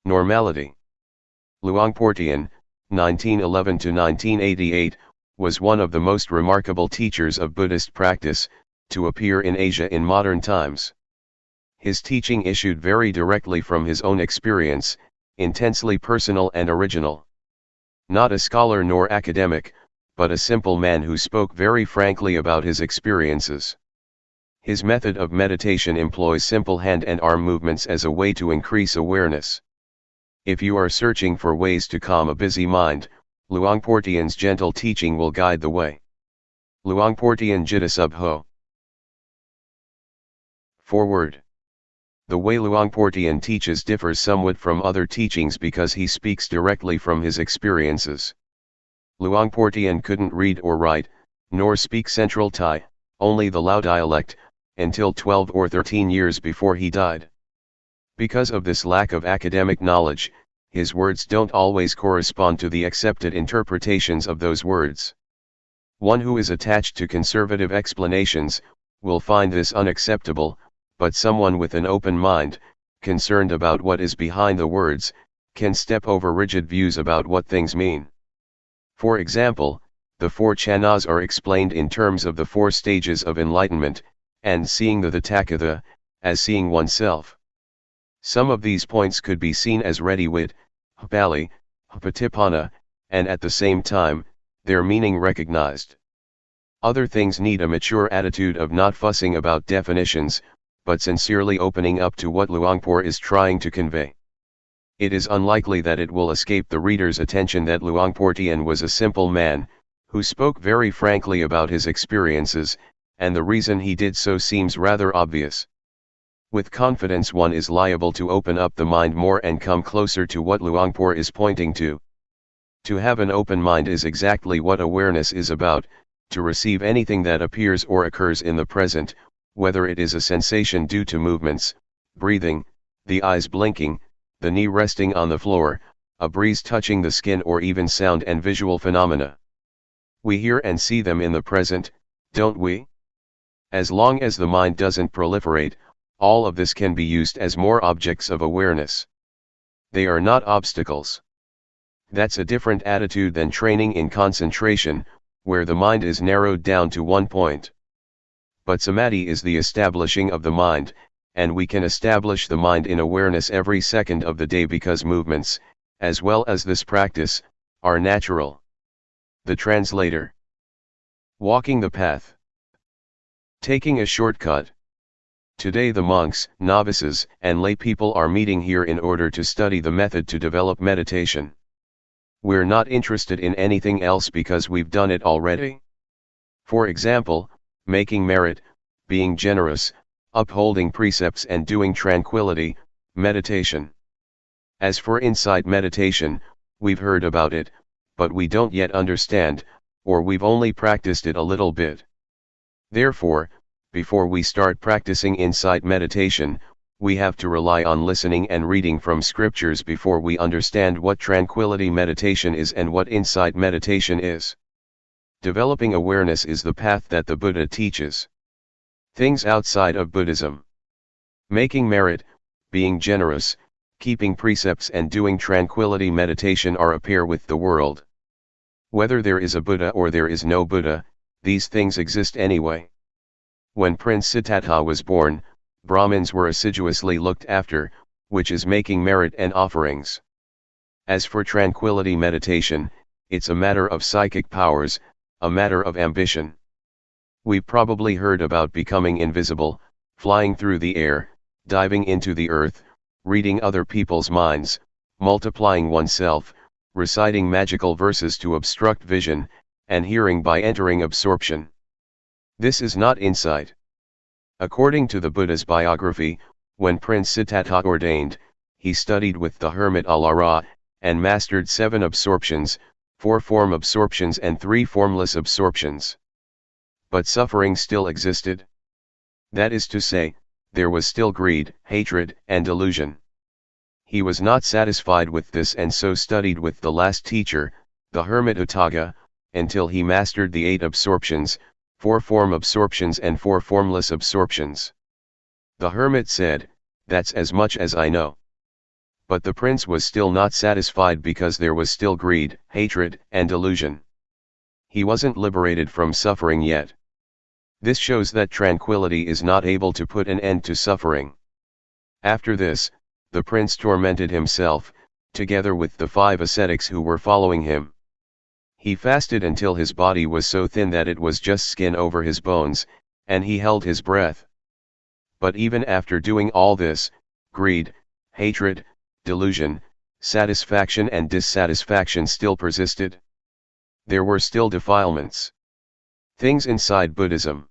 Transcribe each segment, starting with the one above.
Normality. Luangpor Teean, 1911–1988, was one of the most remarkable teachers of Buddhist practice to appear in Asia in modern times. His teaching issued very directly from his own experience, intensely personal and original. Not a scholar nor academic, but a simple man who spoke very frankly about his experiences. His method of meditation employs simple hand and arm movements as a way to increase awareness. If you are searching for ways to calm a busy mind, Luangpor Teean's gentle teaching will guide the way. Luangpor Teean Jita Sub Ho. Forward. The way Luangpor Teean teaches differs somewhat from other teachings because he speaks directly from his experiences. Luangpor Teean couldn't read or write, nor speak Central Thai, only the Lao dialect, until 12 or 13 years before he died. Because of this lack of academic knowledge, his words don't always correspond to the accepted interpretations of those words. One who is attached to conservative explanations will find this unacceptable, but someone with an open mind, concerned about what is behind the words, can step over rigid views about what things mean. For example, the four chanas are explained in terms of the four stages of enlightenment, and seeing the Tathagata, as seeing oneself. Some of these points could be seen as ready-wit, Pali, Patipana, and at the same time, their meaning recognized. Other things need a mature attitude of not fussing about definitions, but sincerely opening up to what Luangpor is trying to convey. It is unlikely that it will escape the reader's attention that Luangpor Teean was a simple man, who spoke very frankly about his experiences, and the reason he did so seems rather obvious. With confidence one is liable to open up the mind more and come closer to what Luangpor is pointing to. To have an open mind is exactly what awareness is about, to receive anything that appears or occurs in the present, whether it is a sensation due to movements, breathing, the eyes blinking, the knee resting on the floor, a breeze touching the skin, or even sound and visual phenomena. We hear and see them in the present, don't we? As long as the mind doesn't proliferate, all of this can be used as more objects of awareness. They are not obstacles. That's a different attitude than training in concentration, where the mind is narrowed down to one point. But samadhi is the establishing of the mind, and we can establish the mind in awareness every second of the day because movements, as well as this practice, are natural. The translator. Walking the path. Taking a shortcut. Today the monks, novices, and lay people are meeting here in order to study the method to develop meditation. We're not interested in anything else because we've done it already. For example, making merit, being generous, upholding precepts and doing tranquility, meditation. As for insight meditation, we've heard about it, but we don't yet understand, or we've only practiced it a little bit. Therefore, before we start practicing insight meditation, we have to rely on listening and reading from scriptures before we understand what tranquility meditation is and what insight meditation is. Developing awareness is the path that the Buddha teaches. Things outside of Buddhism. Making merit, being generous, keeping precepts and doing tranquility meditation are a pair with the world. Whether there is a Buddha or there is no Buddha, these things exist anyway. When Prince Siddhartha was born, Brahmins were assiduously looked after, which is making merit and offerings. As for tranquility meditation, it's a matter of psychic powers, a matter of ambition. We've probably heard about becoming invisible, flying through the air, diving into the earth, reading other people's minds, multiplying oneself, reciting magical verses to obstruct vision, and hearing by entering absorption. This is not insight. According to the Buddha's biography, when Prince Siddhartha ordained, he studied with the hermit Alara, and mastered 7 absorptions, 4 form absorptions and 3 formless absorptions. But suffering still existed. That is to say, there was still greed, hatred, and delusion. He was not satisfied with this and so studied with the last teacher, the hermit Utthaga, until he mastered the 8 absorptions, 4 form absorptions and 4 formless absorptions. The hermit said, "That's as much as I know." But the prince was still not satisfied because there was still greed, hatred, and delusion. He wasn't liberated from suffering yet. This shows that tranquility is not able to put an end to suffering. After this, the prince tormented himself, together with the 5 ascetics who were following him. He fasted until his body was so thin that it was just skin over his bones, and he held his breath. But even after doing all this, greed, hatred, delusion, satisfaction and dissatisfaction still persisted. There were still defilements. Things inside Buddhism.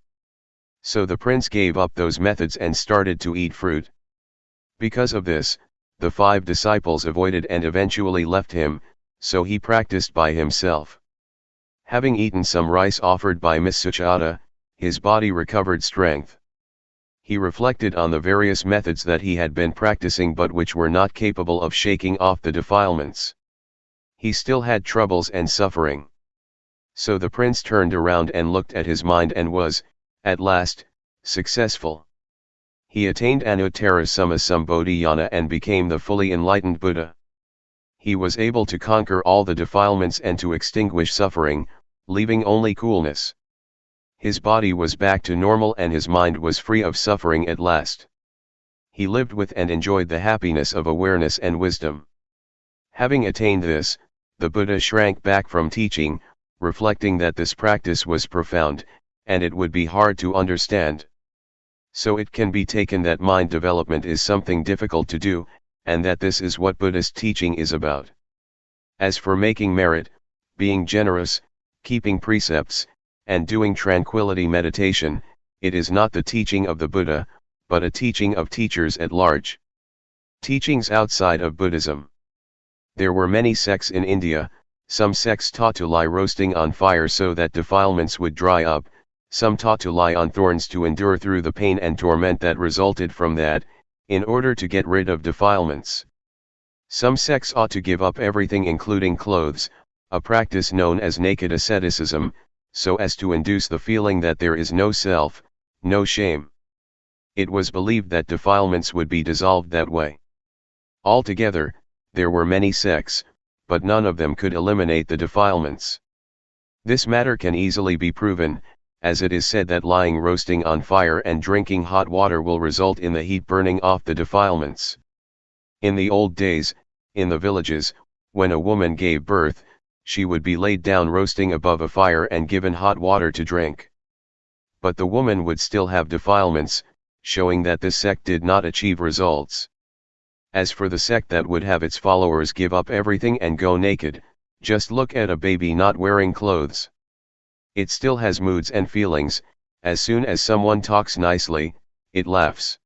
So the prince gave up those methods and started to eat fruit. Because of this, the 5 disciples avoided and eventually left him, so he practiced by himself. Having eaten some rice offered by Miss Suchata, his body recovered strength. He reflected on the various methods that he had been practicing but which were not capable of shaking off the defilements. He still had troubles and suffering. So the prince turned around and looked at his mind and was, at last, successful. He attained Anuttara Sammasambodhiyana and became the fully enlightened Buddha. He was able to conquer all the defilements and to extinguish suffering, leaving only coolness. His body was back to normal and his mind was free of suffering at last. He lived with and enjoyed the happiness of awareness and wisdom. Having attained this, the Buddha shrank back from teaching, reflecting that this practice was profound, and it would be hard to understand. So it can be taken that mind development is something difficult to do, and that this is what Buddhist teaching is about. As for making merit, being generous, keeping precepts, and doing tranquility meditation, it is not the teaching of the Buddha, but a teaching of teachers at large. Teachings outside of Buddhism. There were many sects in India. Some sects taught to lie roasting on fire so that defilements would dry up, some taught to lie on thorns to endure through the pain and torment that resulted from that, in order to get rid of defilements. Some sects ought to give up everything including clothes, a practice known as naked asceticism, so as to induce the feeling that there is no self, no shame. It was believed that defilements would be dissolved that way. Altogether, there were many sects, but none of them could eliminate the defilements. This matter can easily be proven, as it is said that lying roasting on fire and drinking hot water will result in the heat burning off the defilements. In the old days, in the villages, when a woman gave birth, she would be laid down roasting above a fire and given hot water to drink. But the woman would still have defilements, showing that this sect did not achieve results. As for the sect that would have its followers give up everything and go naked, just look at a baby not wearing clothes. It still has moods and feelings. As soon as someone talks nicely, it laughs.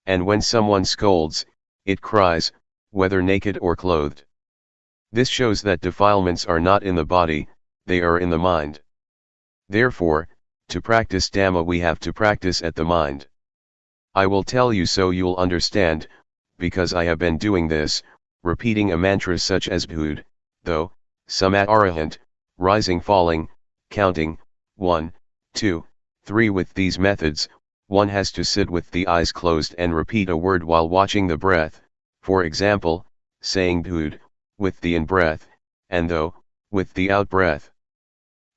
And when someone scolds, it cries, whether naked or clothed. This shows that defilements are not in the body, they are in the mind. Therefore, to practice Dhamma we have to practice at the mind. I will tell you so you'll understand, because I have been doing this, repeating a mantra such as Bhud, though, Samat Arahant, rising falling, counting, 1, 2, 3. With these methods, one has to sit with the eyes closed and repeat a word while watching the breath, for example, saying Bhud, with the in-breath, and though, with the out-breath.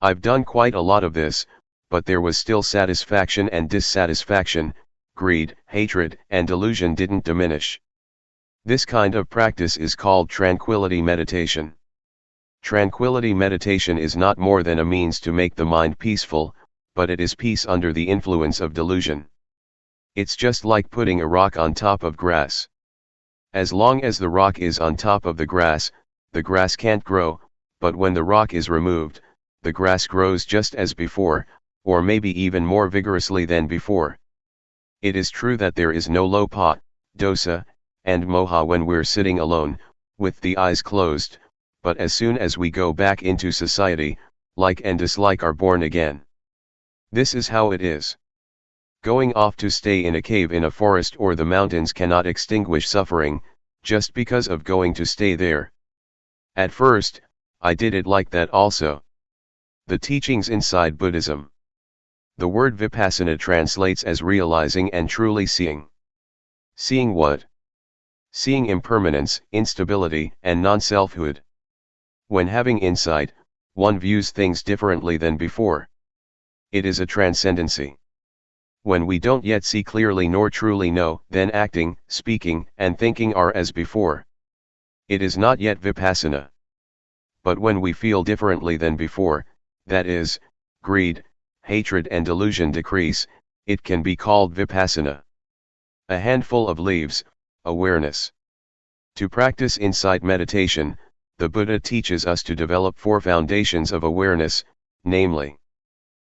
I've done quite a lot of this, but there was still satisfaction and dissatisfaction, greed, hatred, and delusion didn't diminish. This kind of practice is called tranquility meditation. Tranquility meditation is not more than a means to make the mind peaceful, but it is peace under the influence of delusion. It's just like putting a rock on top of grass. As long as the rock is on top of the grass can't grow, but when the rock is removed, the grass grows just as before, or maybe even more vigorously than before. It is true that there is no lopa, dosa, and moha when we're sitting alone, with the eyes closed, but as soon as we go back into society, like and dislike are born again. This is how it is. Going off to stay in a cave in a forest or the mountains cannot extinguish suffering, just because of going to stay there. At first, I did it like that also. The teachings inside Buddhism. The word Vipassana translates as realizing and truly seeing. Seeing what? Seeing impermanence, instability, and non-selfhood. When having insight, one views things differently than before. It is a transcendency. When we don't yet see clearly nor truly know, then acting, speaking, and thinking are as before. It is not yet Vipassana. But when we feel differently than before, that is, greed, hatred and delusion decrease, it can be called Vipassana. A handful of leaves, awareness. To practice insight meditation, the Buddha teaches us to develop 4 foundations of awareness, namely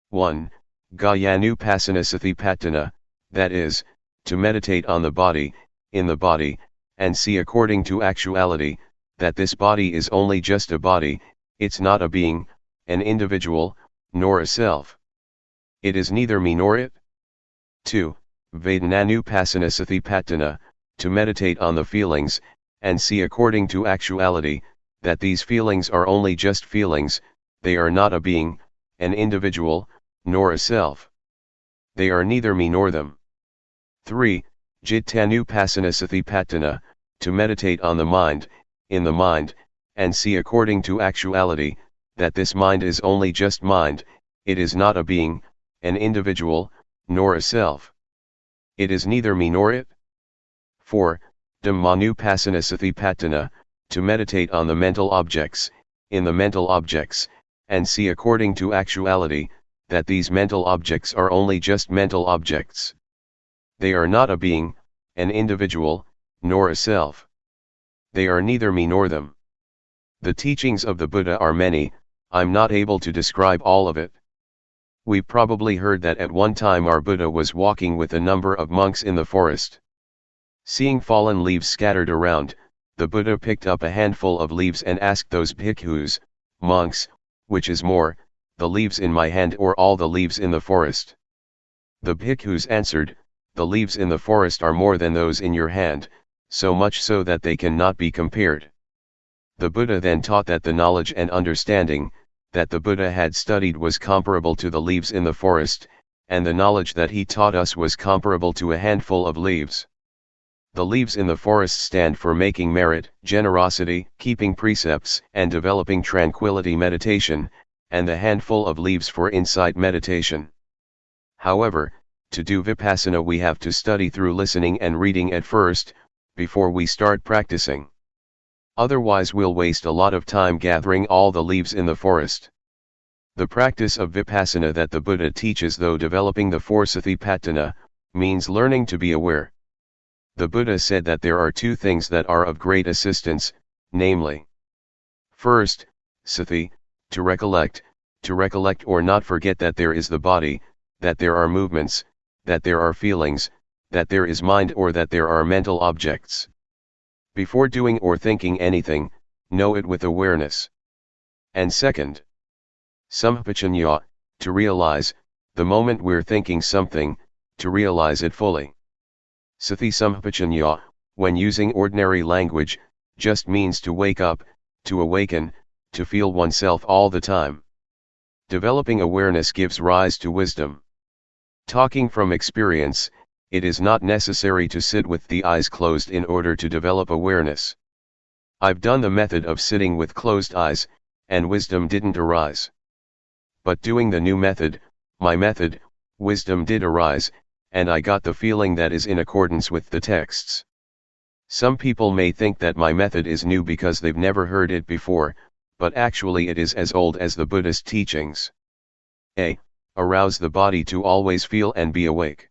1. Gayanupassana Satipatthana, that is, to meditate on the body, in the body, and see according to actuality, that this body is only just a body, it's not a being, an individual, nor a self. It is neither me nor it. 2. Vedananupassana Satipatthana, to meditate on the feelings, and see according to actuality, that these feelings are only just feelings, they are not a being, an individual, nor a self. They are neither me nor them. 3. Jittanupassana Satipatthana, to meditate on the mind, in the mind, and see according to actuality, that this mind is only just mind, it is not a being, an individual, nor a self. It is neither me nor it. 4. Dhammanupassana Satipatthana, to meditate on the mental objects, in the mental objects, and see according to actuality, that these mental objects are only just mental objects. They are not a being, an individual, nor a self. They are neither me nor them. The teachings of the Buddha are many, I'm not able to describe all of it. We probably heard that at one time our Buddha was walking with a number of monks in the forest. Seeing fallen leaves scattered around, the Buddha picked up a handful of leaves and asked those bhikkhus, monks, which is more, the leaves in my hand or all the leaves in the forest? The bhikkhus answered, the leaves in the forest are more than those in your hand, so much so that they cannot be compared. The Buddha then taught that the knowledge and understanding that the Buddha had studied was comparable to the leaves in the forest, and the knowledge that he taught us was comparable to a handful of leaves. The leaves in the forest stand for making merit, generosity, keeping precepts, and developing tranquility meditation, and the handful of leaves for insight meditation. However, to do Vipassana we have to study through listening and reading at first, before we start practicing. Otherwise we'll waste a lot of time gathering all the leaves in the forest. The practice of Vipassana that the Buddha teaches, though developing the 4 Satipatthana, means learning to be aware. The Buddha said that there are 2 things that are of great assistance, namely, first, sati, to recollect or not forget that there is the body, that there are movements, that there are feelings, that there is mind or that there are mental objects. Before doing or thinking anything, know it with awareness. And second, sampajanya, to realize, the moment we're thinking something, to realize it fully. Sati sampajanya, when using ordinary language, just means to wake up, to awaken, to feel oneself all the time. Developing awareness gives rise to wisdom. Talking from experience, it is not necessary to sit with the eyes closed in order to develop awareness. I've done the method of sitting with closed eyes, and wisdom didn't arise. But doing the new method, my method, wisdom did arise, and I got the feeling that is in accordance with the texts. Some people may think that my method is new because they've never heard it before, but actually it is as old as the Buddhist teachings. A. Arouse the body to always feel and be awake.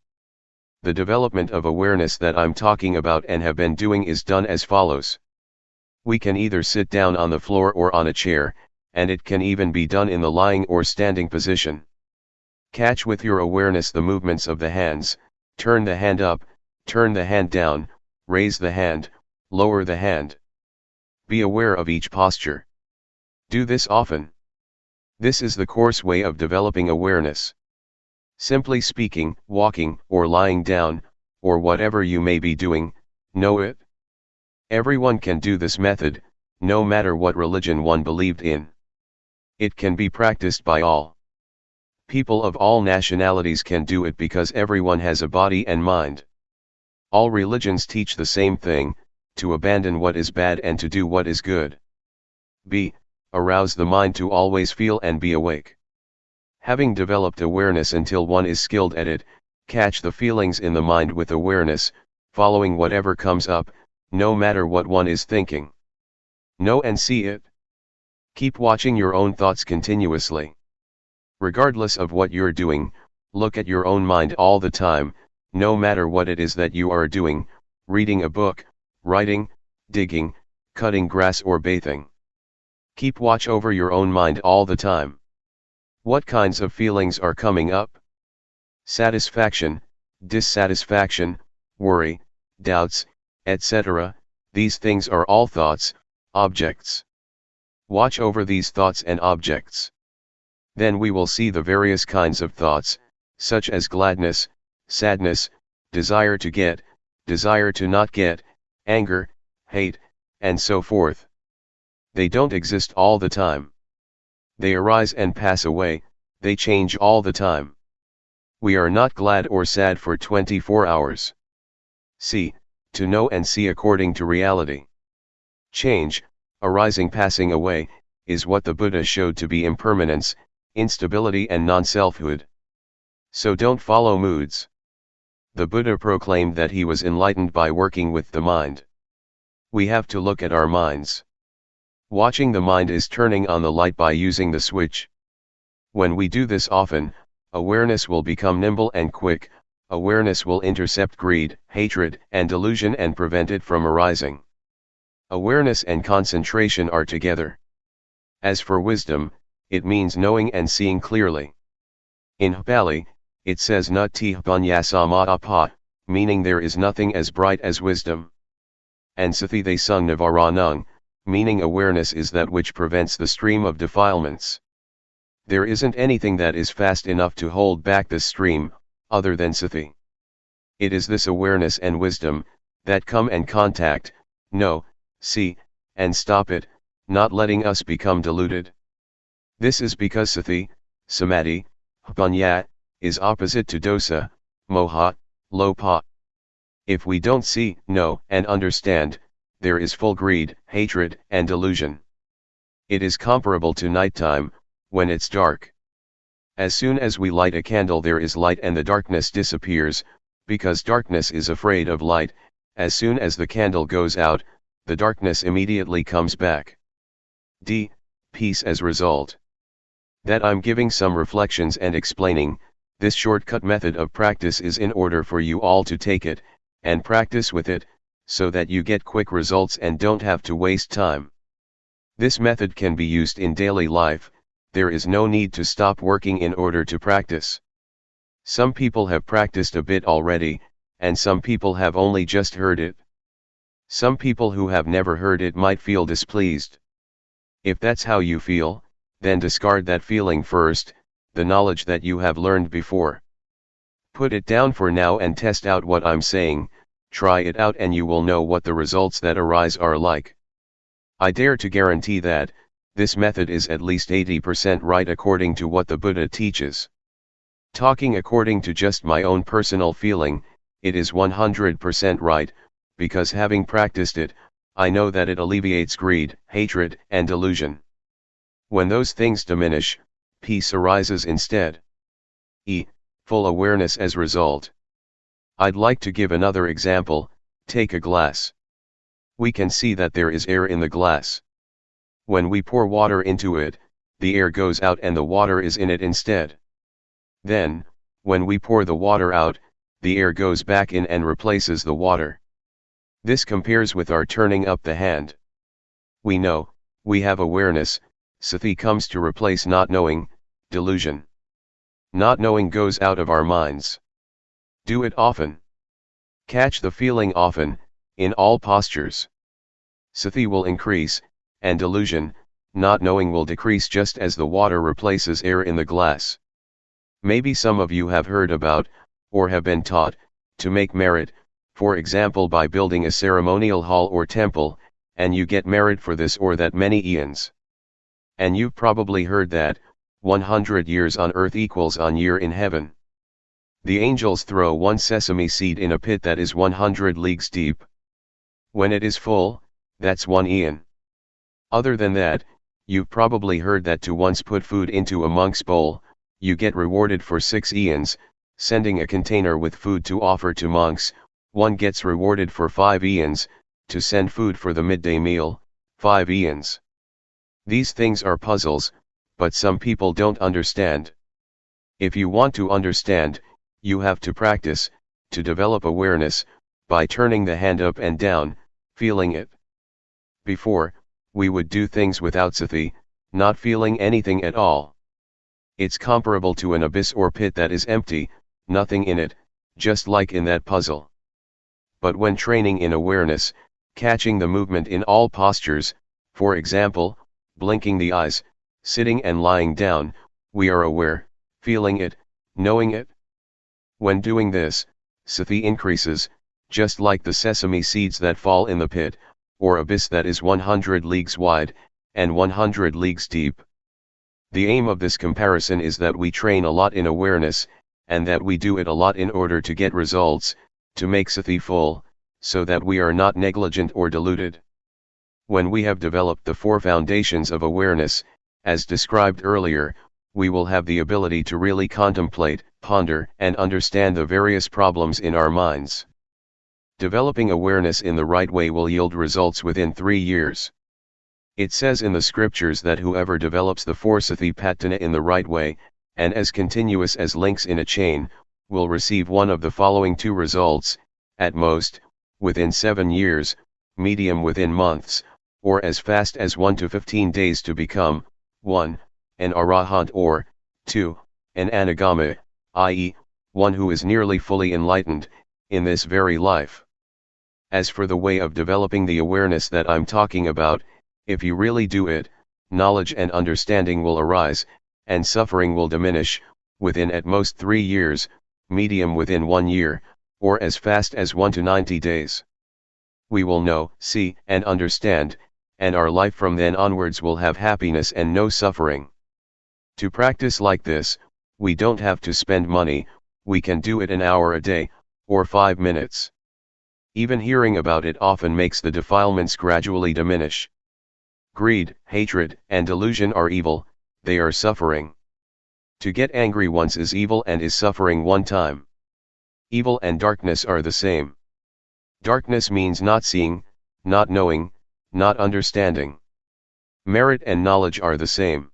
The development of awareness that I'm talking about and have been doing is done as follows. We can either sit down on the floor or on a chair, and it can even be done in the lying or standing position. Catch with your awareness the movements of the hands, Turn the hand up, turn the hand down, raise the hand, lower the hand. Be aware of each posture. Do this often. This is the coarse way of developing awareness. Simply speaking, walking, or lying down, or whatever you may be doing, know it. Everyone can do this method, no matter what religion one believed in. It can be practiced by all. People of all nationalities can do it because everyone has a body and mind. All religions teach the same thing, to abandon what is bad and to do what is good. B. Arouse the mind to always feel and be awake. Having developed awareness until one is skilled at it, catch the feelings in the mind with awareness, following whatever comes up, no matter what one is thinking. Know and see it. Keep watching your own thoughts continuously. Regardless of what you're doing, look at your own mind all the time, no matter what it is that you are doing, reading a book, writing, digging, cutting grass or bathing. Keep watch over your own mind all the time. What kinds of feelings are coming up? Satisfaction, dissatisfaction, worry, doubts, etc. These things are all thoughts, objects. Watch over these thoughts and objects. Then we will see the various kinds of thoughts, such as gladness, sadness, desire to get, desire to not get, anger, hate, and so forth. They don't exist all the time. They arise and pass away, they change all the time. We are not glad or sad for 24 hours. See, to know and see according to reality. Change, arising passing away, is what the Buddha showed to be impermanence, instability and non-selfhood. So don't follow moods. The Buddha proclaimed that he was enlightened by working with the mind. We have to look at our minds. Watching the mind is turning on the light by using the switch. When we do this often, awareness will become nimble and quick, awareness will intercept greed, hatred, and delusion and prevent it from arising. Awareness and concentration are together. As for wisdom, it means knowing and seeing clearly. In Pali, it says Nati Panyasama, meaning there is nothing as bright as wisdom. And Sathi they sung Navaranung, meaning awareness is that which prevents the stream of defilements. There isn't anything that is fast enough to hold back the stream, other than Sathi. It is this awareness and wisdom, that come and contact, know, see, and stop it, not letting us become deluded. This is because Sathi, Samadhi, Panya, is opposite to dosa, moha, lopa. If we don't see, know, and understand, there is full greed, hatred, and delusion. It is comparable to nighttime, when it's dark. As soon as we light a candle there is light and the darkness disappears, because darkness is afraid of light. As soon as the candle goes out, the darkness immediately comes back. D. Peace as result. That I'm giving some reflections and explaining, this shortcut method of practice is in order for you all to take it, and practice with it, so that you get quick results and don't have to waste time. This method can be used in daily life, there is no need to stop working in order to practice. Some people have practiced a bit already, and some people have only just heard it. Some people who have never heard it might feel displeased. If that's how you feel, then discard that feeling first, the knowledge that you have learned before. Put it down for now and test out what I'm saying, try it out and you will know what the results that arise are like. I dare to guarantee that, this method is at least 80% right according to what the Buddha teaches. Talking according to just my own personal feeling, it is 100% right, because having practiced it, I know that it alleviates greed, hatred, and delusion. When those things diminish, peace arises instead. E. Full awareness as result. I'd like to give another example. Take a glass. We can see that there is air in the glass. When we pour water into it, the air goes out and the water is in it instead. Then, when we pour the water out, the air goes back in and replaces the water. This compares with our turning up the hand. We know, we have awareness, Sathi comes to replace not knowing, delusion. Not knowing goes out of our minds. Do it often. Catch the feeling often, in all postures. Sati will increase, and delusion, not knowing, will decrease just as the water replaces air in the glass. Maybe some of you have heard about, or have been taught, to make merit, for example by building a ceremonial hall or temple, and you get merit for this or that many eons. And you've probably heard that, 100 years on earth equals on year in heaven. The angels throw one sesame seed in a pit that is 100 leagues deep. When it is full, that's 1 eon. Other than that, you've probably heard that to once put food into a monk's bowl, you get rewarded for 6 eons, sending a container with food to offer to monks, one gets rewarded for 5 eons, to send food for the midday meal, 5 eons. These things are puzzles, but some people don't understand. If you want to understand, you have to practice, to develop awareness, by turning the hand up and down, feeling it. Before, we would do things without sati, not feeling anything at all. It's comparable to an abyss or pit that is empty, nothing in it, just like in that puzzle. But when training in awareness, catching the movement in all postures, for example, blinking the eyes, sitting and lying down, we are aware, feeling it, knowing it. When doing this, sati increases, just like the sesame seeds that fall in the pit, or abyss that is 100 leagues wide, and 100 leagues deep. The aim of this comparison is that we train a lot in awareness, and that we do it a lot in order to get results, to make sati full, so that we are not negligent or deluded. When we have developed the 4 foundations of awareness, as described earlier, we will have the ability to really contemplate, ponder, and understand the various problems in our minds. Developing awareness in the right way will yield results within 3 years. It says in the scriptures that whoever develops the 4 satipatthana in the right way, and as continuous as links in a chain, will receive one of the following 2 results, at most, within 7 years, medium within months, or as fast as 1 to 15 days to become, 1, an arahant, or 2, an anagama, i.e., one who is nearly fully enlightened, in this very life. As for the way of developing the awareness that I'm talking about, if you really do it, knowledge and understanding will arise, and suffering will diminish, within at most 3 years, medium within 1 year, or as fast as 1 to 90 days. We will know, see, and understand, and our life from then onwards will have happiness and no suffering. To practice like this, we don't have to spend money, we can do it an hour a day, or 5 minutes. Even hearing about it often makes the defilements gradually diminish. Greed, hatred, and delusion are evil, they are suffering. To get angry once is evil and is suffering one time. Evil and darkness are the same. Darkness means not seeing, not knowing, not understanding. Merit and knowledge are the same.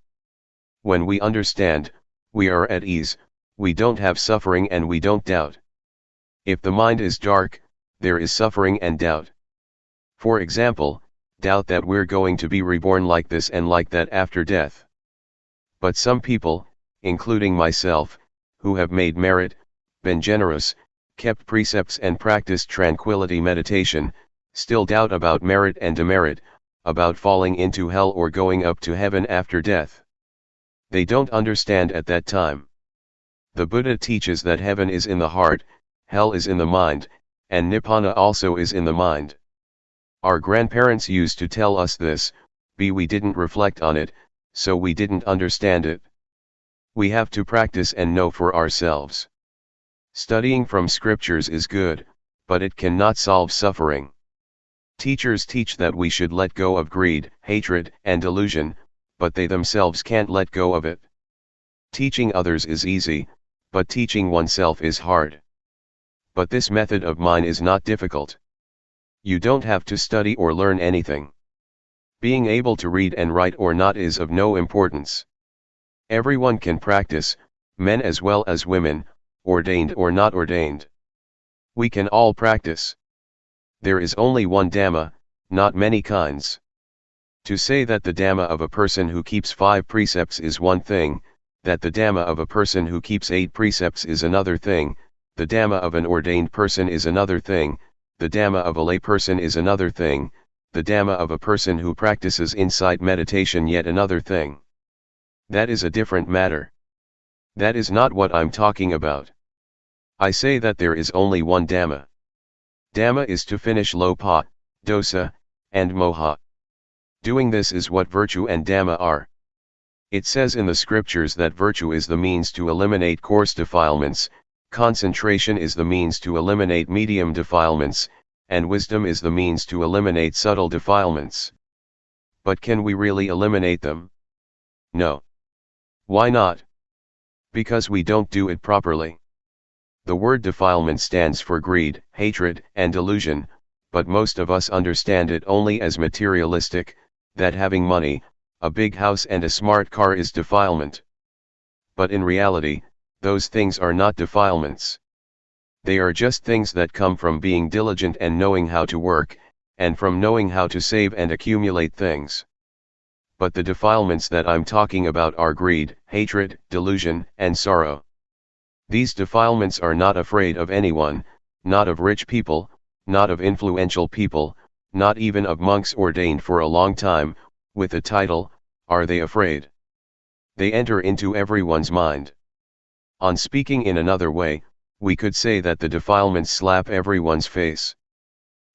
When we understand, we are at ease, we don't have suffering and we don't doubt. If the mind is dark, there is suffering and doubt. For example, doubt that we're going to be reborn like this and like that after death. But some people, including myself, who have made merit, been generous, kept precepts and practiced tranquility meditation, still doubt about merit and demerit, about falling into hell or going up to heaven after death. They don't understand at that time. The Buddha teaches that heaven is in the heart, hell is in the mind, and Nibbana also is in the mind. Our grandparents used to tell us this, but we didn't reflect on it, so we didn't understand it. We have to practice and know for ourselves. Studying from scriptures is good, but it cannot solve suffering. Teachers teach that we should let go of greed, hatred, and delusion, but they themselves can't let go of it. Teaching others is easy, but teaching oneself is hard. But this method of mine is not difficult. You don't have to study or learn anything. Being able to read and write or not is of no importance. Everyone can practice, men as well as women, ordained or not ordained. We can all practice. There is only one Dhamma, not many kinds. To say that the Dhamma of a person who keeps 5 precepts is one thing, that the Dhamma of a person who keeps 8 precepts is another thing, The Dhamma of an ordained person is another thing, the Dhamma of a lay person is another thing, the Dhamma of a person who practices insight meditation yet another thing. That is a different matter. That is not what I'm talking about. I say that there is only one Dhamma. Dhamma is to finish lopa, dosa, and moha. Doing this is what virtue and Dhamma are. It says in the scriptures that virtue is the means to eliminate coarse defilements, concentration is the means to eliminate medium defilements, and wisdom is the means to eliminate subtle defilements. But can we really eliminate them? No. Why not? Because we don't do it properly. The word defilement stands for greed, hatred, and delusion, but most of us understand it only as materialistic, that having money, a big house and a smart car is defilement. But in reality, those things are not defilements. They are just things that come from being diligent and knowing how to work, and from knowing how to save and accumulate things. But the defilements that I'm talking about are greed, hatred, delusion, and sorrow. These defilements are not afraid of anyone, not of rich people, not of influential people, not even of monks ordained for a long time, with a title, are they afraid? They enter into everyone's mind. On speaking in another way, we could say that the defilements slap everyone's face.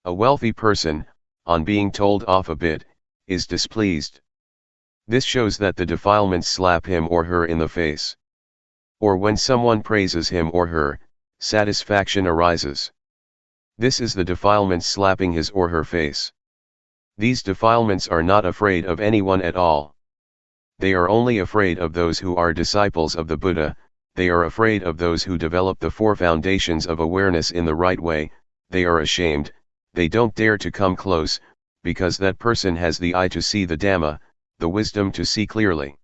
A wealthy person, on being told off a bit, is displeased. This shows that the defilements slap him or her in the face. Or when someone praises him or her, satisfaction arises. This is the defilements slapping his or her face. These defilements are not afraid of anyone at all. They are only afraid of those who are disciples of the Buddha. They are afraid of those who develop the four foundations of awareness in the right way. They are ashamed, they don't dare to come close, because that person has the eye to see the Dhamma, the wisdom to see clearly.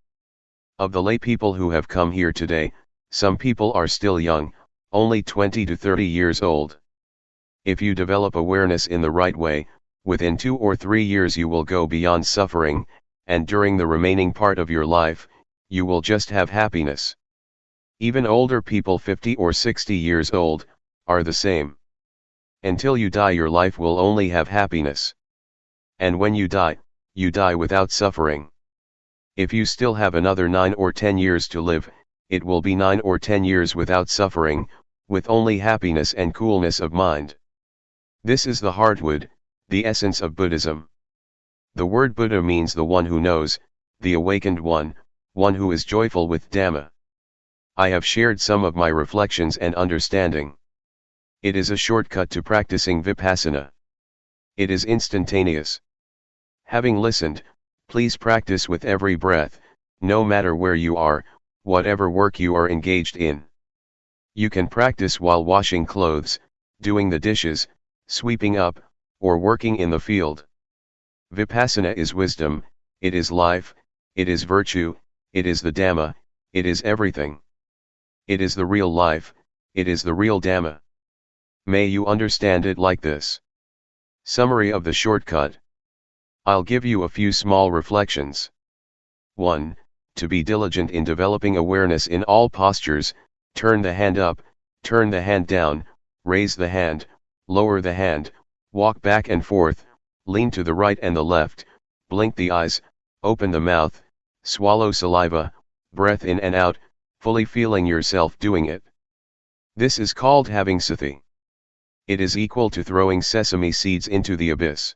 Of the lay people who have come here today, some people are still young, only 20 to 30 years old. If you develop awareness in the right way, within 2 or 3 years you will go beyond suffering, and during the remaining part of your life, you will just have happiness. Even older people 50 or 60 years old, are the same. Until you die your life will only have happiness. And when you die without suffering. If you still have another 9 or 10 years to live, it will be 9 or 10 years without suffering, with only happiness and coolness of mind. This is the heartwood, the essence of Buddhism. The word Buddha means the one who knows, the awakened one who is joyful with Dhamma. I have shared some of my reflections and understanding. It is a shortcut to practicing Vipassana. It is instantaneous. Having listened, please practice with every breath, no matter where you are, whatever work you are engaged in. You can practice while washing clothes, doing the dishes, sweeping up, or working in the field. Vipassana is wisdom, it is life, it is virtue, it is the Dhamma, it is everything. It is the real life, it is the real Dhamma. May you understand it like this. Summary of the shortcut. I'll give you a few small reflections. 1. To be diligent in developing awareness in all postures, turn the hand up, turn the hand down, raise the hand, lower the hand, walk back and forth, lean to the right and the left, blink the eyes, open the mouth, swallow saliva, breath in and out, fully feeling yourself doing it. This is called having sati. It is equal to throwing sesame seeds into the abyss.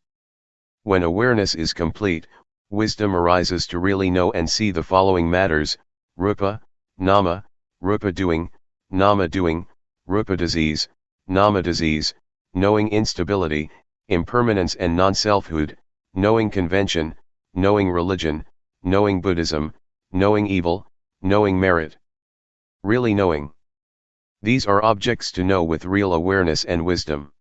When awareness is complete, wisdom arises to really know and see the following matters: rupa, nama, rupa doing, nama doing, rupa disease, nama disease, knowing instability, impermanence and non-selfhood, knowing convention, knowing religion, knowing Buddhism, knowing evil, knowing merit. Really knowing. These are objects to know with real awareness and wisdom.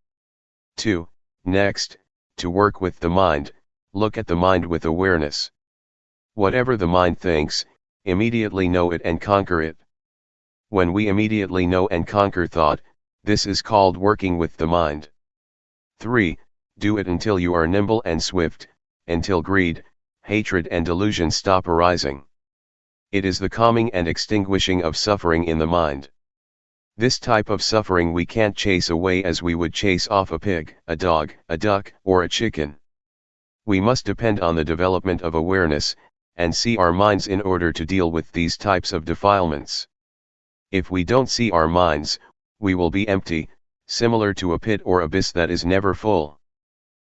2. Next, to work with the mind, look at the mind with awareness. Whatever the mind thinks, immediately know it and conquer it. When we immediately know and conquer thought, this is called working with the mind. 3. Do it until you are nimble and swift, until greed, hatred and delusion stop arising. It is the calming and extinguishing of suffering in the mind. This type of suffering we can't chase away as we would chase off a pig, a dog, a duck, or a chicken. We must depend on the development of awareness, and see our minds in order to deal with these types of defilements. If we don't see our minds, we will be empty, similar to a pit or abyss that is never full.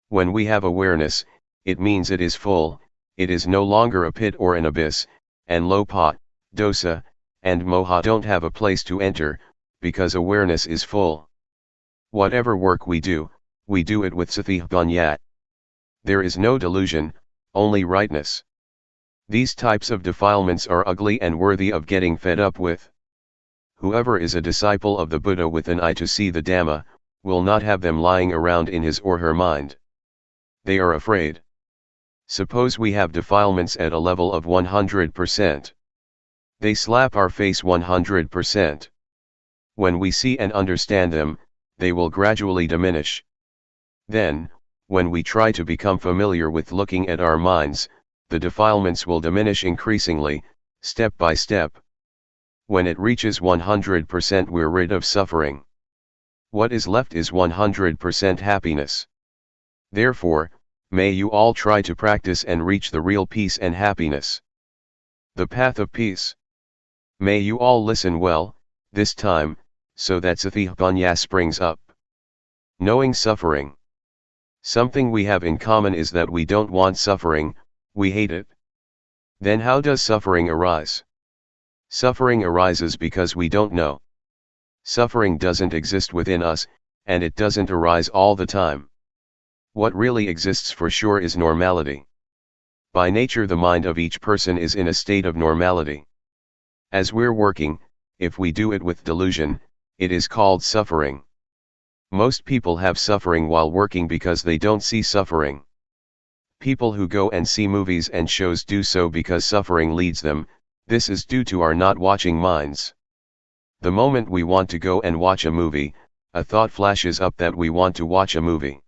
When we have awareness, it means it is full, it is no longer a pit or an abyss, and lopa, dosa, and moha don't have a place to enter, because awareness is full. Whatever work we do it with sathipanya. There is no delusion, only rightness. These types of defilements are ugly and worthy of getting fed up with. Whoever is a disciple of the Buddha with an eye to see the Dhamma, will not have them lying around in his or her mind. They are afraid. Suppose we have defilements at a level of 100%. They slap our face 100%. When we see and understand them, they will gradually diminish. Then, when we try to become familiar with looking at our minds, the defilements will diminish increasingly, step by step. When it reaches 100%, we're rid of suffering. What is left is 100% happiness. Therefore, may you all try to practice and reach the real peace and happiness. The path of peace. May you all listen well, this time, so that sathipanya springs up. Knowing suffering. Something we have in common is that we don't want suffering, we hate it. Then how does suffering arise? Suffering arises because we don't know. Suffering doesn't exist within us, and it doesn't arise all the time. What really exists for sure is normality. By nature, the mind of each person is in a state of normality. As we're working, if we do it with delusion, it is called suffering. Most people have suffering while working because they don't see suffering. People who go and see movies and shows do so because suffering leads them. This is due to our not watching minds. The moment we want to go and watch a movie, a thought flashes up that we want to watch a movie.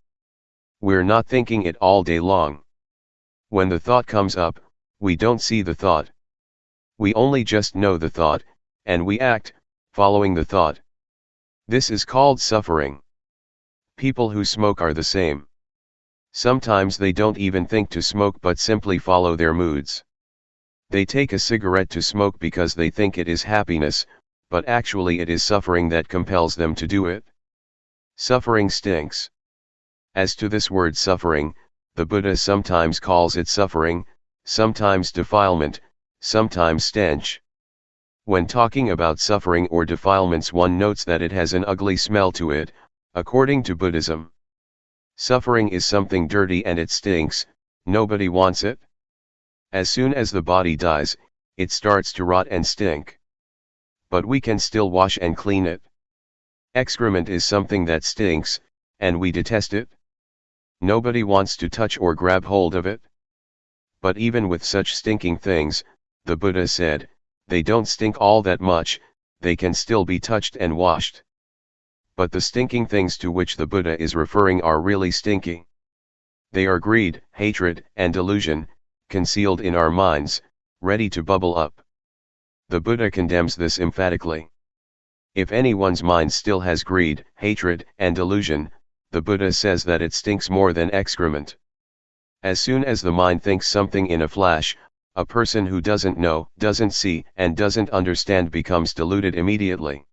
We're not thinking it all day long. When the thought comes up, we don't see the thought. We only just know the thought, and we act, following the thought. This is called suffering. People who smoke are the same. Sometimes they don't even think to smoke but simply follow their moods. They take a cigarette to smoke because they think it is happiness, but actually it is suffering that compels them to do it. Suffering stinks. As to this word suffering, the Buddha sometimes calls it suffering, sometimes defilement, sometimes stench. When talking about suffering or defilements, one notes that it has an ugly smell to it, according to Buddhism. Suffering is something dirty and it stinks, nobody wants it. As soon as the body dies, it starts to rot and stink. But we can still wash and clean it. Excrement is something that stinks, and we detest it. Nobody wants to touch or grab hold of it. But even with such stinking things, the Buddha said, they don't stink all that much, they can still be touched and washed. But the stinking things to which the Buddha is referring are really stinky. They are greed, hatred, and delusion, concealed in our minds, ready to bubble up. The Buddha condemns this emphatically. If anyone's mind still has greed, hatred, and delusion, the Buddha says that it stinks more than excrement. As soon as the mind thinks something in a flash, a person who doesn't know, doesn't see, and doesn't understand becomes deluded immediately.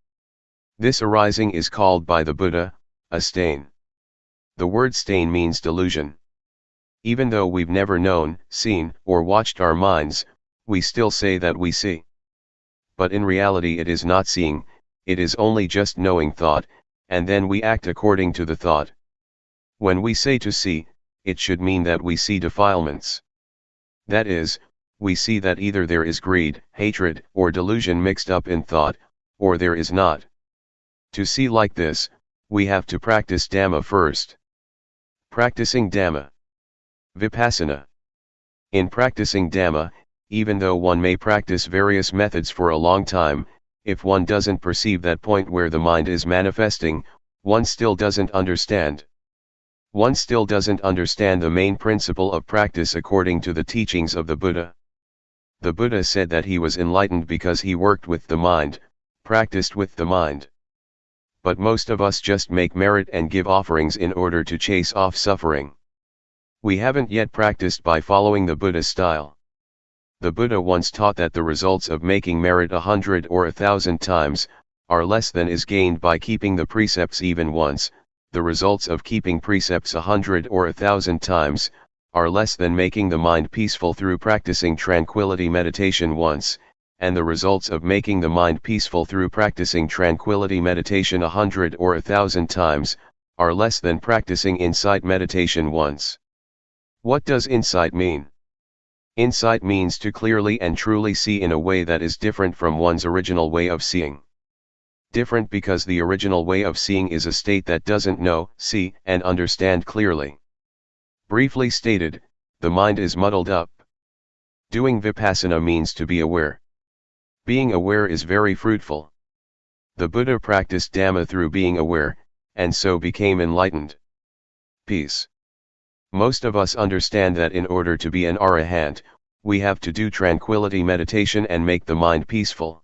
This arising is called by the Buddha, a stain. The word stain means delusion. Even though we've never known, seen, or watched our minds, we still say that we see. But in reality it is not seeing, it is only just knowing thought, and then we act according to the thought. When we say to see, it should mean that we see defilements. That is, we see that either there is greed, hatred, or delusion mixed up in thought, or there is not. To see like this, we have to practice Dhamma first. Practicing Dhamma. Vipassana. In practicing Dhamma, even though one may practice various methods for a long time, if one doesn't perceive that point where the mind is manifesting, one still doesn't understand. One still doesn't understand the main principle of practice according to the teachings of the Buddha. The Buddha said that he was enlightened because he worked with the mind, practiced with the mind. but most of us just make merit and give offerings in order to chase off suffering. We haven't yet practiced by following the Buddha style. The Buddha once taught that the results of making merit 100 or 1,000 times are less than is gained by keeping the precepts even once. The results of keeping precepts 100 or 1,000 times are less than making the mind peaceful through practicing tranquility meditation once, and the results of making the mind peaceful through practicing tranquility meditation 100 or 1,000 times are less than practicing insight meditation once. What does insight mean? Insight means to clearly and truly see in a way that is different from one's original way of seeing. Different because the original way of seeing is a state that doesn't know, see, and understand clearly. Briefly stated, the mind is muddled up. Doing Vipassana means to be aware. Being aware is very fruitful. The Buddha practiced Dhamma through being aware, and so became enlightened. Peace. Most of us understand that in order to be an arahant, we have to do tranquility meditation and make the mind peaceful.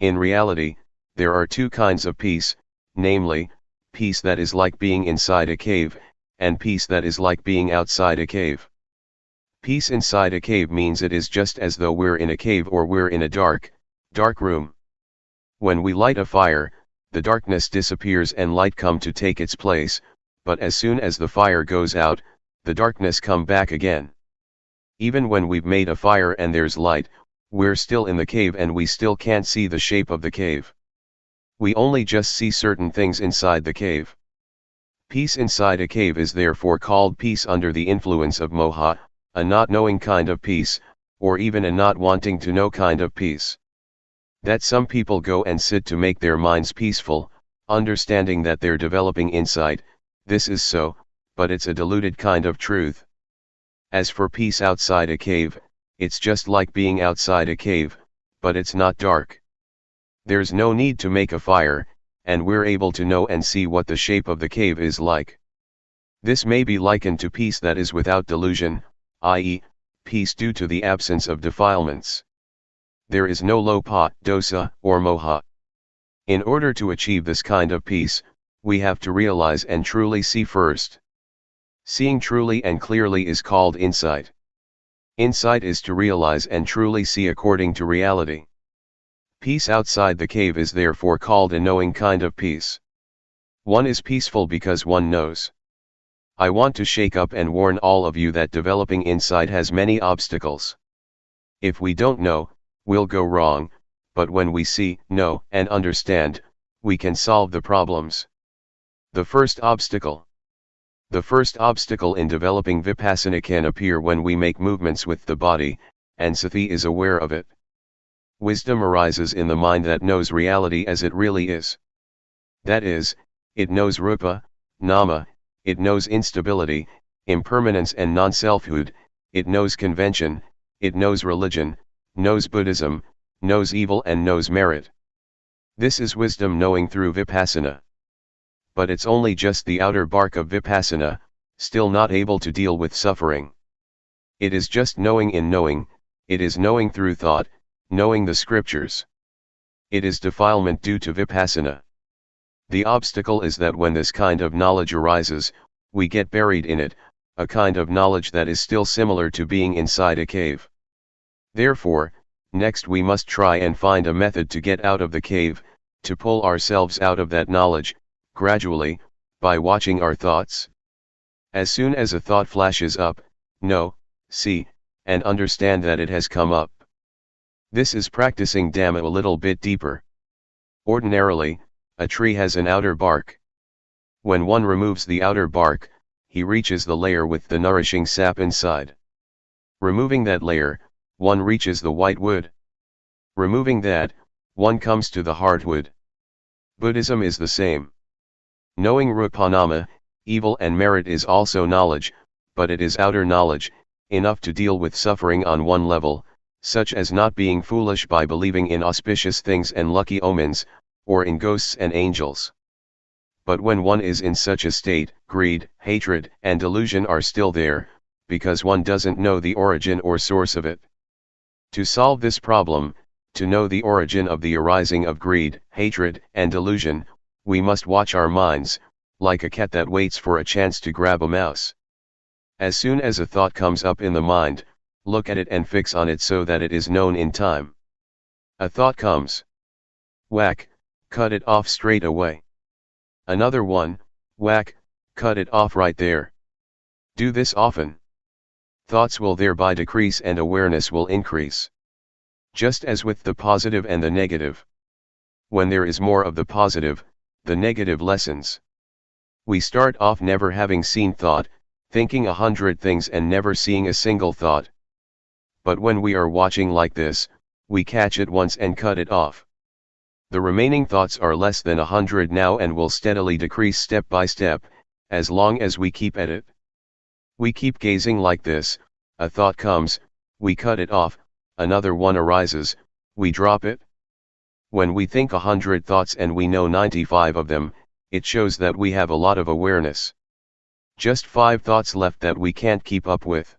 In reality, there are two kinds of peace, namely, peace that is like being inside a cave, and peace that is like being outside a cave. Peace inside a cave means it is just as though we're in a cave or we're in a dark room. When we light a fire, the darkness disappears and light come to take its place, but as soon as the fire goes out, the darkness come back again. Even when we've made a fire and there's light, we're still in the cave and we still can't see the shape of the cave. We only just see certain things inside the cave. Peace inside a cave is therefore called peace under the influence of moha, a not knowing kind of peace, or even a not wanting to know kind of peace. That some people go and sit to make their minds peaceful, understanding that they're developing insight, this is so, but it's a diluted kind of truth. As for peace outside a cave, it's just like being outside a cave, but it's not dark. There's no need to make a fire, and we're able to know and see what the shape of the cave is like. This may be likened to peace that is without delusion, i.e., peace due to the absence of defilements. There is no lopa, dosa, or moha. In order to achieve this kind of peace, we have to realize and truly see first. Seeing truly and clearly is called insight. Insight is to realize and truly see according to reality. Peace outside the cave is therefore called a knowing kind of peace. One is peaceful because one knows. I want to shake up and warn all of you that developing insight has many obstacles. If we don't know, we'll go wrong, but when we see, know, and understand, we can solve the problems. The first obstacle. The first obstacle in developing Vipassana can appear when we make movements with the body, and sati is aware of it. Wisdom arises in the mind that knows reality as it really is. That is, it knows rupa, nama, it knows instability, impermanence and non-selfhood, it knows convention, it knows religion, knows Buddhism, knows evil and knows merit. This is wisdom knowing through Vipassana. But it's only just the outer bark of Vipassana, still not able to deal with suffering. It is just knowing in knowing, it is knowing through thought, knowing the scriptures. It is defilement due to Vipassana. The obstacle is that when this kind of knowledge arises, we get buried in it, a kind of knowledge that is still similar to being inside a cave. Therefore, next we must try and find a method to get out of the cave, to pull ourselves out of that knowledge, gradually, by watching our thoughts. As soon as a thought flashes up, know, see, and understand that it has come up. This is practicing Dhamma a little bit deeper. Ordinarily, a tree has an outer bark. When one removes the outer bark, he reaches the layer with the nourishing sap inside. Removing that layer, one reaches the white wood. Removing that, one comes to the hardwood. Buddhism is the same. Knowing rupanama, evil and merit is also knowledge, but it is outer knowledge, enough to deal with suffering on one level, such as not being foolish by believing in auspicious things and lucky omens, or in ghosts and angels. But when one is in such a state, greed, hatred, and delusion are still there, because one doesn't know the origin or source of it. To solve this problem, to know the origin of the arising of greed, hatred, and delusion, We must watch our minds, like a cat that waits for a chance to grab a mouse. As soon as a thought comes up in the mind, look at it and fix on it so that it is known in time. A thought comes. Whack, cut it off straight away. Another one, whack, cut it off right there. Do this often. Thoughts will thereby decrease and awareness will increase. Just as with the positive and the negative. When there is more of the positive, the negative lessens. We start off never having seen thought, thinking 100 things and never seeing a single thought. But when we are watching like this, we catch it once and cut it off. The remaining thoughts are less than 100 now and will steadily decrease step by step, as long as we keep at it. We keep gazing like this, a thought comes, we cut it off, another one arises, we drop it. When we think 100 thoughts and we know 95 of them, it shows that we have a lot of awareness. Just 5 thoughts left that we can't keep up with.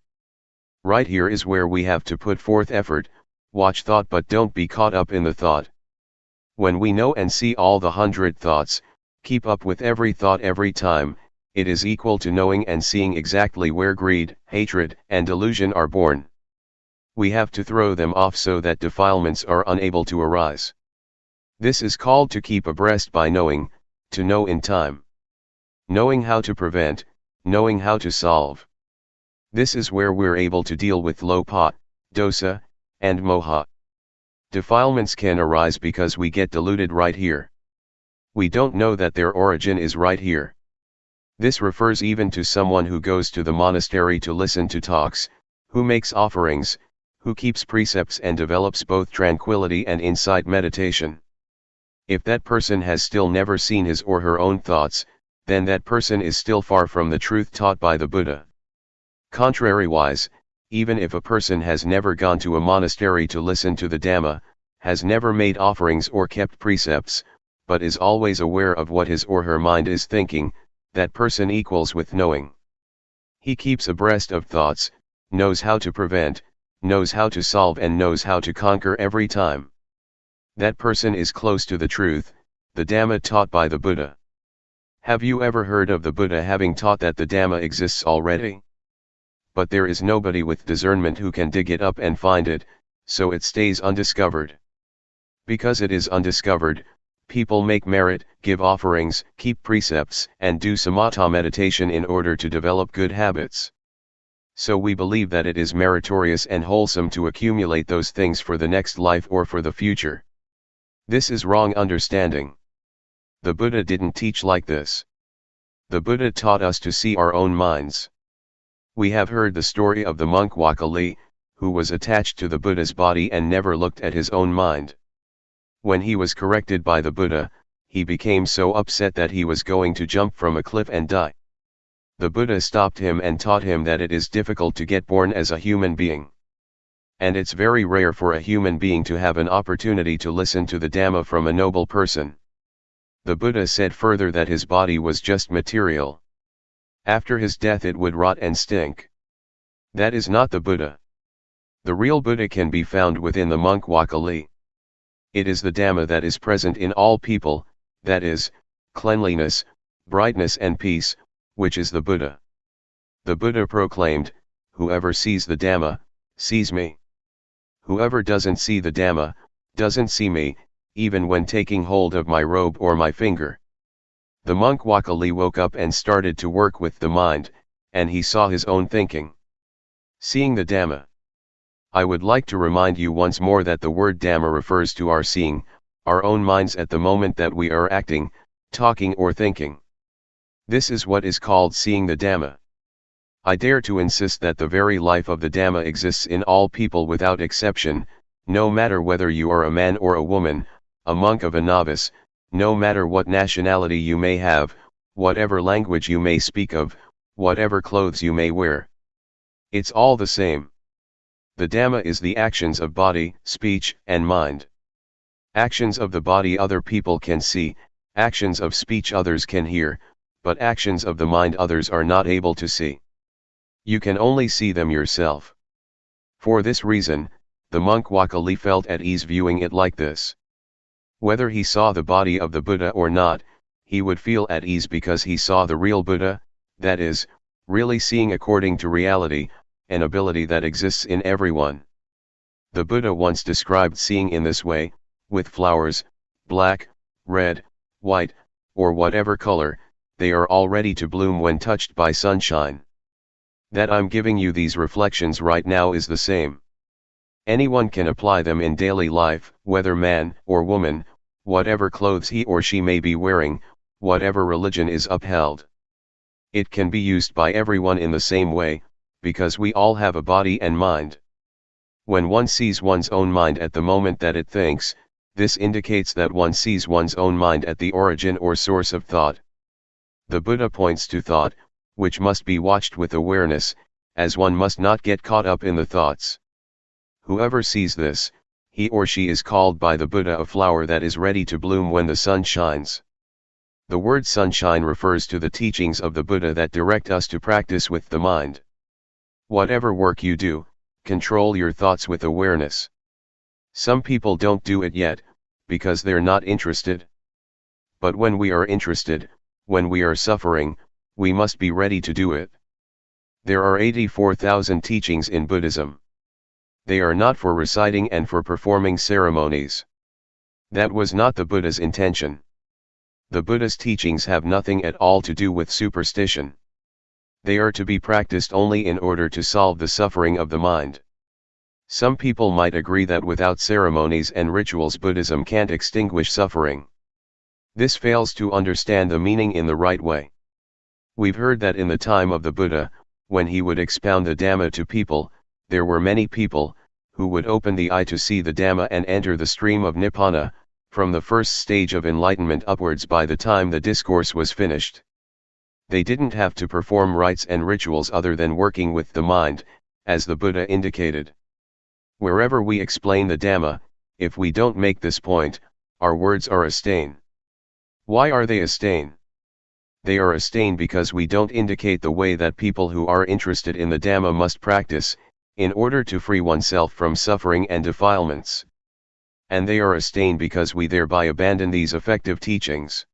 Right here is where we have to put forth effort, watch thought but don't be caught up in the thought. When we know and see all the 100 thoughts, keep up with every thought every time, it is equal to knowing and seeing exactly where greed, hatred, and delusion are born. We have to throw them off so that defilements are unable to arise. This is called to keep abreast by knowing, to know in time. Knowing how to prevent, knowing how to solve. This is where we're able to deal with lopa, dosa, and moha. Defilements can arise because we get deluded right here. We don't know that their origin is right here. This refers even to someone who goes to the monastery to listen to talks, who makes offerings, who keeps precepts and develops both tranquility and insight meditation. If that person has still never seen his or her own thoughts, then that person is still far from the truth taught by the Buddha. Contrariwise, even if a person has never gone to a monastery to listen to the Dhamma, has never made offerings or kept precepts, but is always aware of what his or her mind is thinking, that person equals with knowing. He keeps abreast of thoughts, knows how to prevent, knows how to solve and knows how to conquer every time. That person is close to the truth, the Dhamma taught by the Buddha. Have you ever heard of the Buddha having taught that the Dhamma exists already? But there is nobody with discernment who can dig it up and find it, so it stays undiscovered. Because it is undiscovered, people make merit, give offerings, keep precepts, and do samatha meditation in order to develop good habits. So we believe that it is meritorious and wholesome to accumulate those things for the next life or for the future. This is wrong understanding. The Buddha didn't teach like this. The Buddha taught us to see our own minds. We have heard the story of the monk Wakali, who was attached to the Buddha's body and never looked at his own mind. When he was corrected by the Buddha, he became so upset that he was going to jump from a cliff and die. The Buddha stopped him and taught him that it is difficult to get born as a human being. And it's very rare for a human being to have an opportunity to listen to the Dhamma from a noble person. The Buddha said further that his body was just material. After his death it would rot and stink. That is not the Buddha. The real Buddha can be found within the monk Wakali. It is the Dhamma that is present in all people, that is, cleanliness, brightness and peace, which is the Buddha. The Buddha proclaimed, "Whoever sees the Dhamma, sees me. Whoever doesn't see the Dhamma, doesn't see me, even when taking hold of my robe or my finger." The monk Wakali woke up and started to work with the mind, and he saw his own thinking. Seeing the Dhamma. I would like to remind you once more that the word Dhamma refers to our seeing, our own minds at the moment that we are acting, talking or thinking. This is what is called seeing the Dhamma. I dare to insist that the very life of the Dhamma exists in all people without exception, no matter whether you are a man or a woman, a monk or a novice, no matter what nationality you may have, whatever language you may speak of, whatever clothes you may wear. It's all the same. The Dhamma is the actions of body, speech, and mind. Actions of the body other people can see, actions of speech others can hear, but actions of the mind others are not able to see. You can only see them yourself. For this reason, the monk Wakali felt at ease viewing it like this. Whether he saw the body of the Buddha or not, he would feel at ease because he saw the real Buddha, that is, really seeing according to reality, an ability that exists in everyone. The Buddha once described seeing in this way, with flowers, black, red, white, or whatever color, they are all ready to bloom when touched by sunshine. That I'm giving you these reflections right now is the same. Anyone can apply them in daily life, whether man or woman, whatever clothes he or she may be wearing, whatever religion is upheld. It can be used by everyone in the same way, because we all have a body and mind. When one sees one's own mind at the moment that it thinks, this indicates that one sees one's own mind at the origin or source of thought. The Buddha points to thought, which must be watched with awareness, as one must not get caught up in the thoughts. Whoever sees this, he or she is called by the Buddha a flower that is ready to bloom when the sun shines. The word sunshine refers to the teachings of the Buddha that direct us to practice with the mind. Whatever work you do, control your thoughts with awareness. Some people don't do it yet, because they're not interested. But when we are interested, when we are suffering, we must be ready to do it. There are 84,000 teachings in Buddhism. They are not for reciting and for performing ceremonies. That was not the Buddha's intention. The Buddha's teachings have nothing at all to do with superstition. They are to be practiced only in order to solve the suffering of the mind. Some people might agree that without ceremonies and rituals Buddhism can't extinguish suffering. This fails to understand the meaning in the right way. We've heard that in the time of the Buddha, when he would expound the Dhamma to people, there were many people, who would open the eye to see the Dhamma and enter the stream of Nibbana, from the first stage of enlightenment upwards by the time the discourse was finished. They didn't have to perform rites and rituals other than working with the mind, as the Buddha indicated. Wherever we explain the Dhamma, if we don't make this point, our words are a stain. Why are they a stain? They are a stain because we don't indicate the way that people who are interested in the Dhamma must practice, in order to free oneself from suffering and defilements. And they are a stain because we thereby abandon these effective teachings.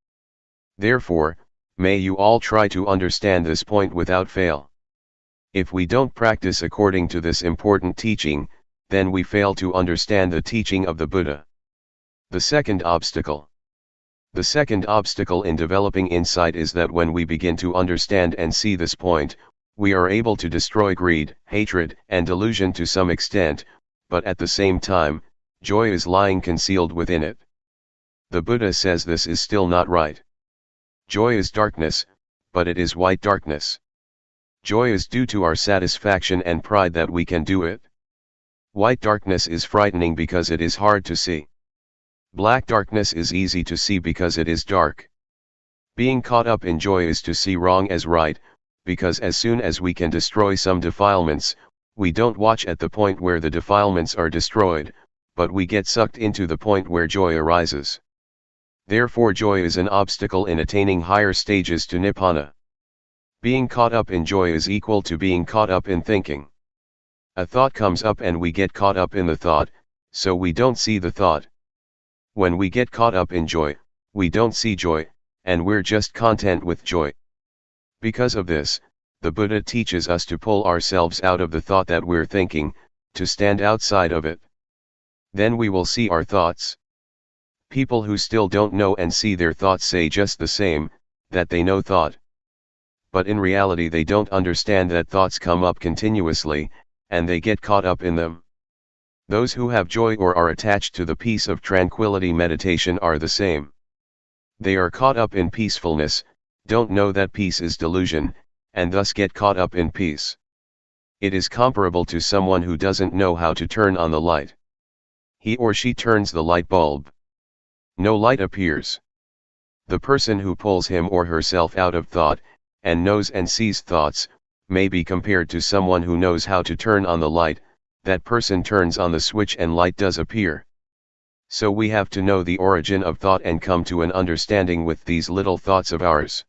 Therefore, may you all try to understand this point without fail. If we don't practice according to this important teaching, then we fail to understand the teaching of the Buddha. The second obstacle. The second obstacle in developing insight is that when we begin to understand and see this point, we are able to destroy greed, hatred, and delusion to some extent, but at the same time, joy is lying concealed within it. The Buddha says this is still not right. Joy is darkness, but it is white darkness. Joy is due to our satisfaction and pride that we can do it. White darkness is frightening because it is hard to see. Black darkness is easy to see because it is dark. Being caught up in joy is to see wrong as right, because as soon as we can destroy some defilements, we don't watch at the point where the defilements are destroyed, but we get sucked into the point where joy arises. Therefore joy is an obstacle in attaining higher stages to Nibbana. Being caught up in joy is equal to being caught up in thinking. A thought comes up and we get caught up in the thought, so we don't see the thought. When we get caught up in joy, we don't see joy, and we're just content with joy. Because of this, the Buddha teaches us to pull ourselves out of the thought that we're thinking, to stand outside of it. Then we will see our thoughts. People who still don't know and see their thoughts say just the same, that they know thought. But in reality they don't understand that thoughts come up continuously, and they get caught up in them. Those who have joy or are attached to the peace of tranquility meditation are the same. They are caught up in peacefulness, don't know that peace is delusion, and thus get caught up in peace. It is comparable to someone who doesn't know how to turn on the light. He or she turns the light bulb. No light appears. The person who pulls him or herself out of thought, and knows and sees thoughts, may be compared to someone who knows how to turn on the light. That person turns on the switch and light does appear. So we have to know the origin of thought and come to an understanding with these little thoughts of ours.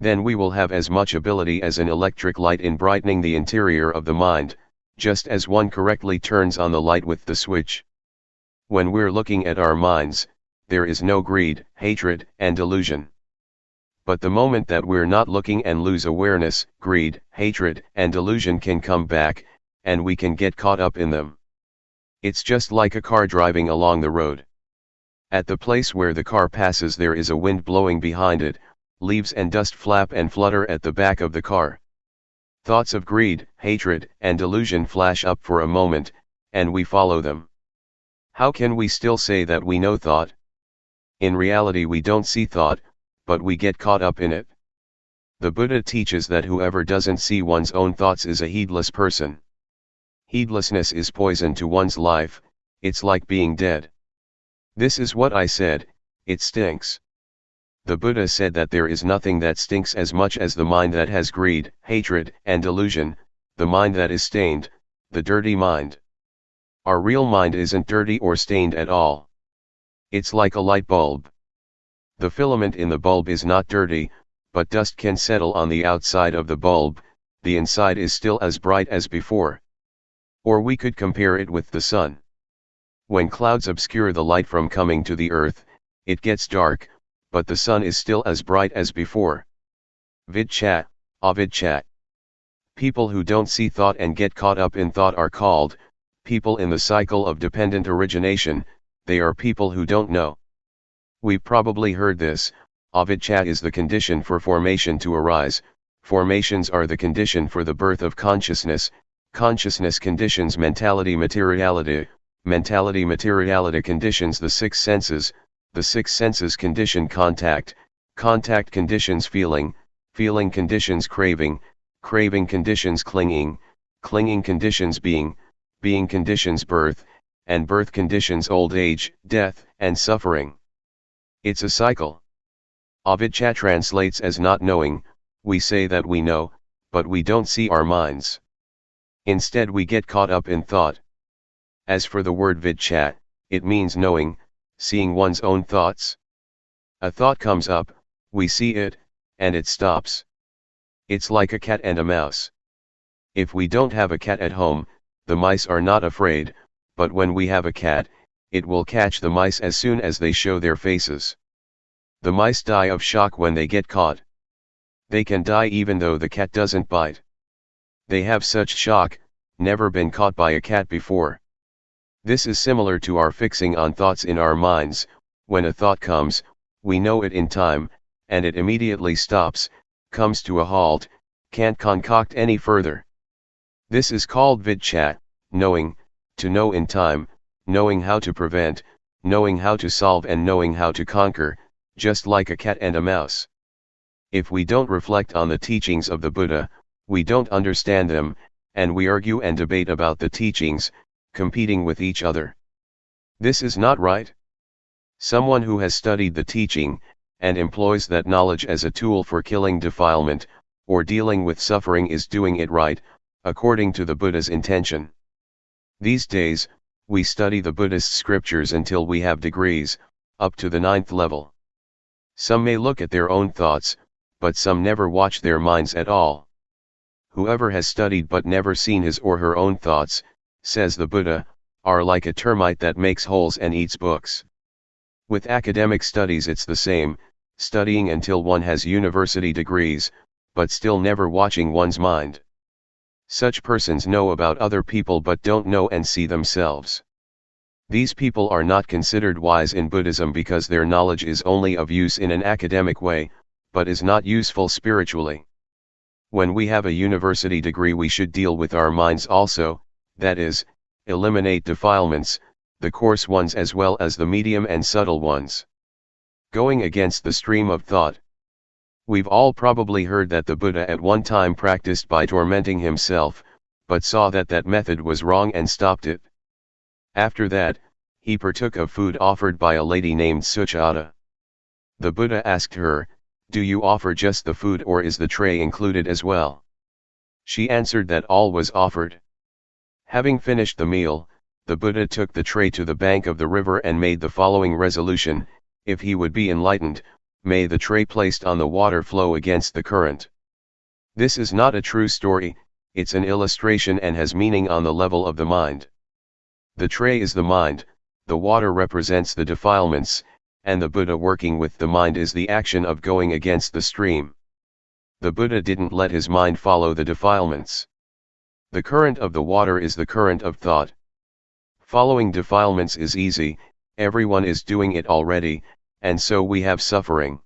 Then we will have as much ability as an electric light in brightening the interior of the mind, just as one correctly turns on the light with the switch. When we're looking at our minds, there is no greed, hatred, and delusion. But the moment that we're not looking and lose awareness, greed, hatred, and delusion can come back, and we can get caught up in them. It's just like a car driving along the road. At the place where the car passes there is a wind blowing behind it, leaves and dust flap and flutter at the back of the car. Thoughts of greed, hatred, and delusion flash up for a moment, and we follow them. How can we still say that we know thought? In reality we don't see thought, but we get caught up in it. The Buddha teaches that whoever doesn't see one's own thoughts is a heedless person. Heedlessness is poison to one's life, it's like being dead. This is what I said, it stinks. The Buddha said that there is nothing that stinks as much as the mind that has greed, hatred, and delusion, the mind that is stained, the dirty mind. Our real mind isn't dirty or stained at all. It's like a light bulb. The filament in the bulb is not dirty, but dust can settle on the outside of the bulb, the inside is still as bright as before. Or we could compare it with the sun. When clouds obscure the light from coming to the earth, it gets dark, but the sun is still as bright as before. Vidchat, avidchat. People who don't see thought and get caught up in thought are called people in the cycle of dependent origination, they are people who don't know. We've probably heard this, avidchat is the condition for formation to arise, formations are the condition for the birth of consciousness, consciousness conditions mentality materiality, mentality materiality conditions the six senses, the six senses condition contact, contact conditions feeling, feeling conditions craving, craving conditions clinging, clinging conditions being, being conditions birth, and birth conditions old age, death, and suffering. It's a cycle. Avidchat translates as not knowing, we say that we know, but we don't see our minds. Instead we get caught up in thought. As for the word vidchat, it means knowing, seeing one's own thoughts. A thought comes up, we see it, and it stops. It's like a cat and a mouse. If we don't have a cat at home, the mice are not afraid, but when we have a cat, it will catch the mice as soon as they show their faces. The mice die of shock when they get caught. They can die even though the cat doesn't bite. They have such shock, never been caught by a cat before. This is similar to our fixing on thoughts in our minds. When a thought comes, we know it in time, and it immediately stops, comes to a halt, can't concoct any further. This is called vidchat, knowing, to know in time, knowing how to prevent, knowing how to solve and knowing how to conquer, just like a cat and a mouse. If we don't reflect on the teachings of the Buddha, we don't understand them, and we argue and debate about the teachings, competing with each other. This is not right. Someone who has studied the teaching, and employs that knowledge as a tool for killing defilement, or dealing with suffering is doing it right, according to the Buddha's intention. These days, we study the Buddhist scriptures until we have degrees, up to the 9th level. Some may look at their own thoughts, but some never watch their minds at all. Whoever has studied but never seen his or her own thoughts, says the Buddha, are like a termite that makes holes and eats books. With academic studies it's the same, studying until one has university degrees, but still never watching one's mind. Such persons know about other people but don't know and see themselves. These people are not considered wise in Buddhism because their knowledge is only of use in an academic way, but is not useful spiritually. When we have a university degree we should deal with our minds also, that is, eliminate defilements, the coarse ones as well as the medium and subtle ones. Going against the stream of thought. We've all probably heard that the Buddha at one time practiced by tormenting himself, but saw that that method was wrong and stopped it. After that, he partook of food offered by a lady named Suchata. The Buddha asked her, "Do you offer just the food or is the tray included as well?" She answered that all was offered. Having finished the meal, the Buddha took the tray to the bank of the river and made the following resolution: if he would be enlightened, may the tray placed on the water flow against the current. This is not a true story, it's an illustration and has meaning on the level of the mind. The tray is the mind, the water represents the defilements, and the Buddha working with the mind is the action of going against the stream. The Buddha didn't let his mind follow the defilements. The current of the water is the current of thought. Following defilements is easy, everyone is doing it already, and so we have suffering.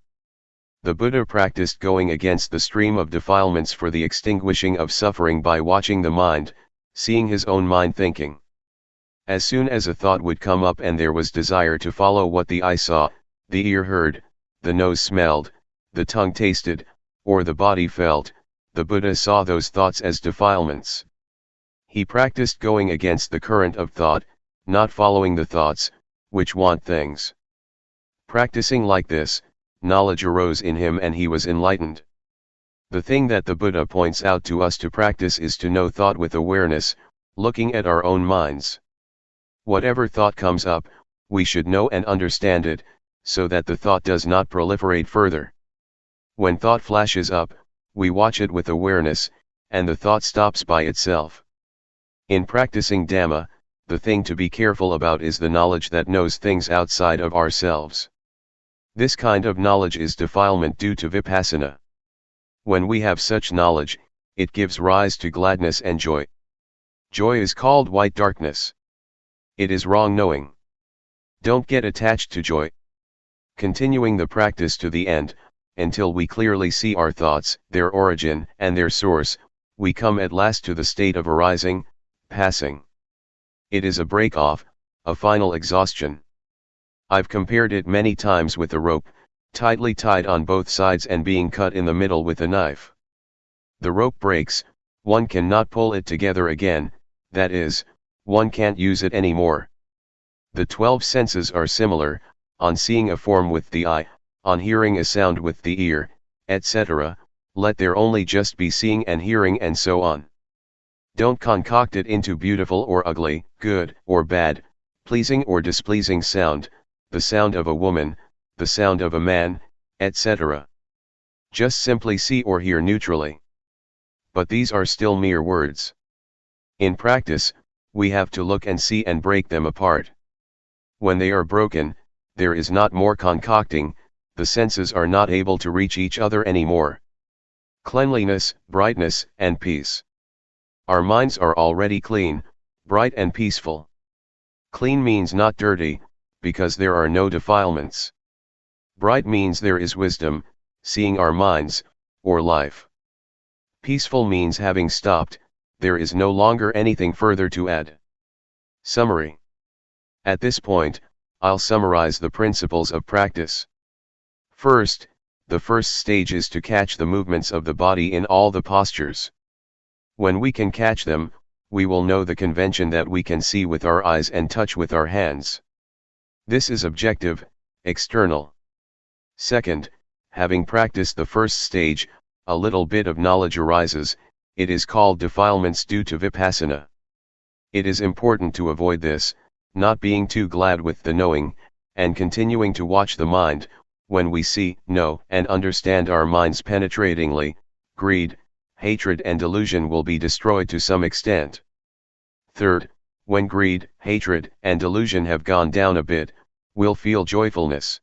The Buddha practiced going against the stream of defilements for the extinguishing of suffering by watching the mind, seeing his own mind thinking. As soon as a thought would come up and there was desire to follow what the eye saw, the ear heard, the nose smelled, the tongue tasted, or the body felt, the Buddha saw those thoughts as defilements. He practiced going against the current of thought, not following the thoughts, which want things. Practicing like this, knowledge arose in him and he was enlightened. The thing that the Buddha points out to us to practice is to know thought with awareness, looking at our own minds. Whatever thought comes up, we should know and understand it, so that the thought does not proliferate further. When thought flashes up, we watch it with awareness, and the thought stops by itself. In practicing Dhamma, the thing to be careful about is the knowledge that knows things outside of ourselves. This kind of knowledge is defilement due to Vipassana. When we have such knowledge, it gives rise to gladness and joy. Joy is called white darkness. It is wrong knowing. Don't get attached to joy. Continuing the practice to the end, until we clearly see our thoughts, their origin, and their source, we come at last to the state of arising, passing. It is a break-off, a final exhaustion. I've compared it many times with a rope, tightly tied on both sides and being cut in the middle with a knife. The rope breaks, one cannot pull it together again, that is, one can't use it anymore. The 12 senses are similar, on seeing a form with the eye, on hearing a sound with the ear, etc., let there only just be seeing and hearing and so on. Don't concoct it into beautiful or ugly, good or bad, pleasing or displeasing sound, the sound of a woman, the sound of a man, etc. Just simply see or hear neutrally. But these are still mere words. In practice, we have to look and see and break them apart. When they are broken, there is not more concocting, the senses are not able to reach each other anymore. Cleanliness, brightness, and peace. Our minds are already clean, bright and peaceful. Clean means not dirty, because there are no defilements. Bright means there is wisdom, seeing our minds, or life. Peaceful means having stopped, there is no longer anything further to add. Summary. At this point, I'll summarize the principles of practice. First, the first stage is to catch the movements of the body in all the postures. When we can catch them, we will know the convention that we can see with our eyes and touch with our hands. This is objective, external. Second, having practiced the first stage, a little bit of knowledge arises, it is called defilements due to Vipassana. It is important to avoid this, not being too glad with the knowing, and continuing to watch the mind. When we see, know, and understand our minds penetratingly, greed, hatred and delusion will be destroyed to some extent. Third, when greed, hatred, and delusion have gone down a bit, we'll feel joyfulness.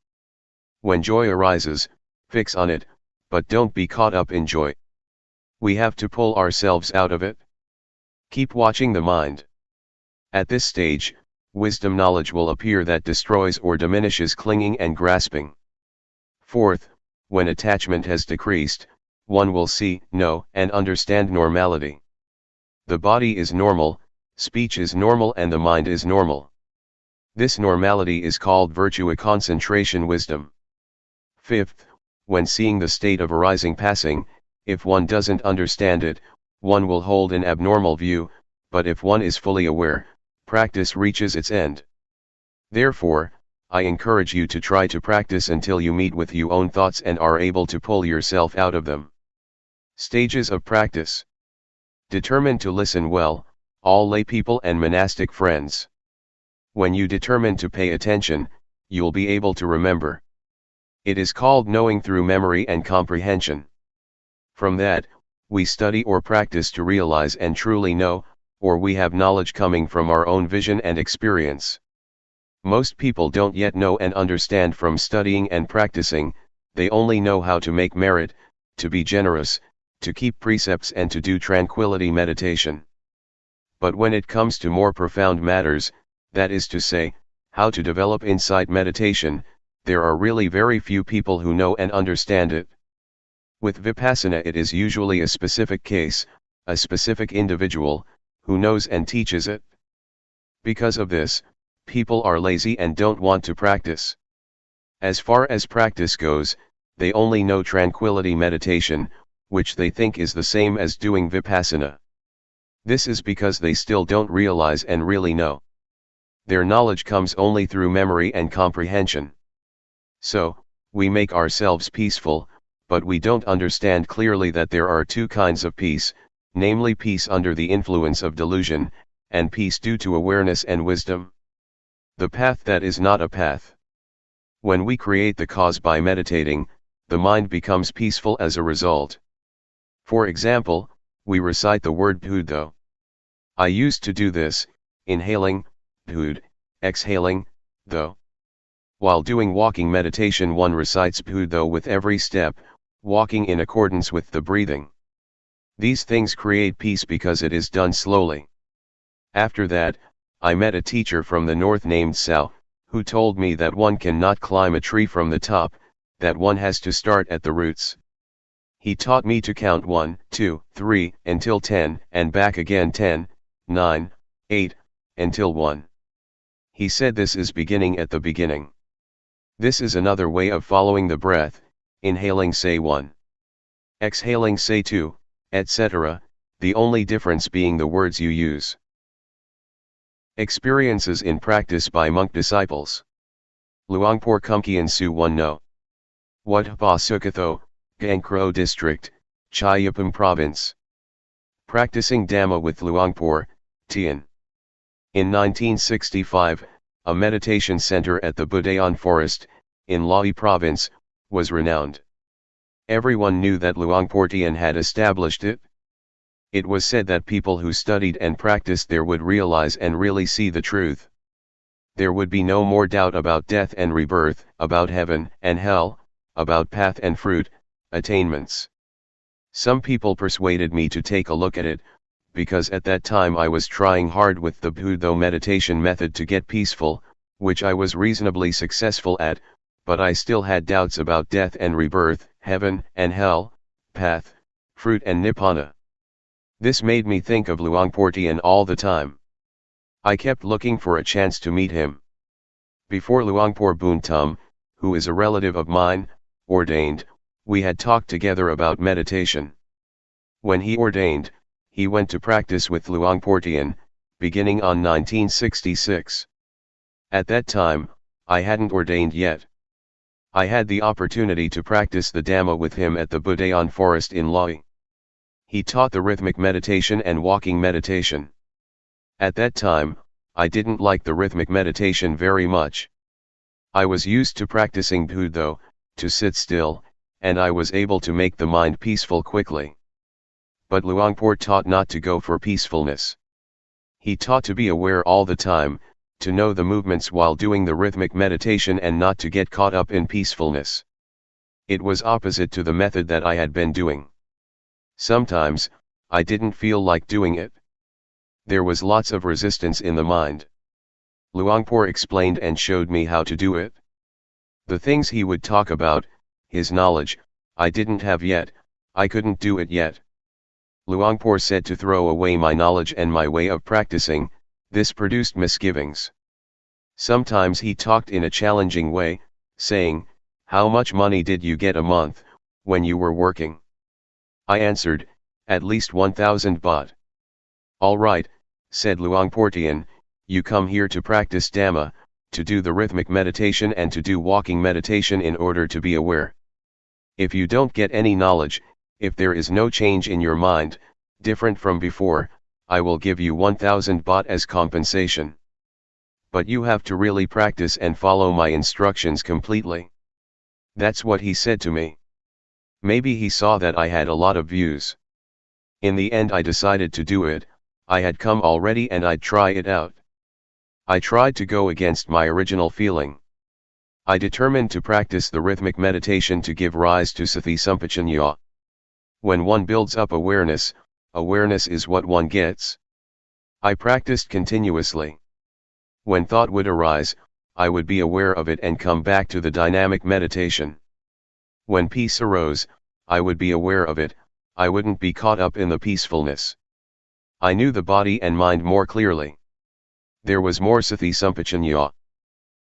When joy arises, fix on it, but don't be caught up in joy. We have to pull ourselves out of it. Keep watching the mind. At this stage, wisdom knowledge will appear that destroys or diminishes clinging and grasping. Fourth, when attachment has decreased, one will see, know, and understand normality. The body is normal, speech is normal, and the mind is normal. This normality is called virtua concentration wisdom. Fifth, when seeing the state of arising passing, if one doesn't understand it, one will hold an abnormal view, but if one is fully aware, practice reaches its end. Therefore, I encourage you to try to practice until you meet with your own thoughts and are able to pull yourself out of them. Stages of practice. Determine to listen well, all lay people and monastic friends. When you determine to pay attention, you'll be able to remember. It is called knowing through memory and comprehension. From that, we study or practice to realize and truly know, or we have knowledge coming from our own vision and experience. Most people don't yet know and understand from studying and practicing, they only know how to make merit, to be generous, to keep precepts and to do tranquility meditation. But when it comes to more profound matters, that is to say, how to develop insight meditation, there are really very few people who know and understand it. With Vipassana it is usually a specific case, a specific individual, who knows and teaches it. Because of this, people are lazy and don't want to practice. As far as practice goes, they only know tranquility meditation, which they think is the same as doing Vipassana. This is because they still don't realize and really know. Their knowledge comes only through memory and comprehension. So, we make ourselves peaceful, but we don't understand clearly that there are two kinds of peace, namely peace under the influence of delusion, and peace due to awareness and wisdom. The path that is not a path. When we create the cause by meditating, the mind becomes peaceful as a result. For example, we recite the word Buddha. I used to do this, inhaling, Buddha, exhaling, though. While doing walking meditation one recites Buddha with every step, walking in accordance with the breathing. These things create peace because it is done slowly. After that, I met a teacher from the north named Sao, who told me that one cannot climb a tree from the top, that one has to start at the roots. He taught me to count 1, 2, 3, until 10, and back again 10, 9, 8, until 1. He said this is beginning at the beginning. This is another way of following the breath, inhaling say 1. Exhaling say 2, etc., the only difference being the words you use. Experiences in practice by monk disciples. Luangpor Teean Su 1 No. Wat Ba Sukatho, Gangkro District, Chayapam Province. Practicing Dhamma with Luangpor Teean. In 1965, a meditation center at the Budayan Forest, in Lahi Province, was renowned. Everyone knew that Luangpor Teean had established it. It was said that people who studied and practiced there would realize and really see the truth. There would be no more doubt about death and rebirth, about heaven and hell, about path and fruit, attainments. Some people persuaded me to take a look at it, because at that time I was trying hard with the Buddha meditation method to get peaceful, which I was reasonably successful at, but I still had doubts about death and rebirth, heaven and hell, path, fruit and nibbana. This made me think of Luangpor Teean all the time. I kept looking for a chance to meet him. Before Luangpor Buntum, who is a relative of mine, ordained, we had talked together about meditation. When he ordained, he went to practice with Luangpor Teean, beginning on 1966. At that time, I hadn't ordained yet. I had the opportunity to practice the Dhamma with him at the Budayan Forest in Lahi. He taught the rhythmic meditation and walking meditation. At that time, I didn't like the rhythmic meditation very much. I was used to practicing Buddha, to sit still, and I was able to make the mind peaceful quickly. But Luangpor taught not to go for peacefulness. He taught to be aware all the time, to know the movements while doing the rhythmic meditation and not to get caught up in peacefulness. It was opposite to the method that I had been doing. Sometimes, I didn't feel like doing it. There was lots of resistance in the mind. Luangpor explained and showed me how to do it. The things he would talk about, his knowledge, I didn't have yet, I couldn't do it yet. Luangpor said to throw away my knowledge and my way of practicing, this produced misgivings. Sometimes he talked in a challenging way, saying, "How much money did you get a month, when you were working?" I answered, "At least 1,000 baht." "All right," said Luangpor Teean, "you come here to practice Dhamma, to do the rhythmic meditation and to do walking meditation in order to be aware. If you don't get any knowledge, if there is no change in your mind, different from before, I will give you 1,000 baht as compensation. But you have to really practice and follow my instructions completely." That's what he said to me. Maybe he saw that I had a lot of views. In the end I decided to do it. I had come already and I'd try it out. I tried to go against my original feeling. I determined to practice the rhythmic meditation to give rise to sati sampajanya. When one builds up awareness, awareness is what one gets. I practiced continuously. When thought would arise, I would be aware of it and come back to the dynamic meditation. When peace arose, I would be aware of it, I wouldn't be caught up in the peacefulness. I knew the body and mind more clearly. There was more sati sampajanya.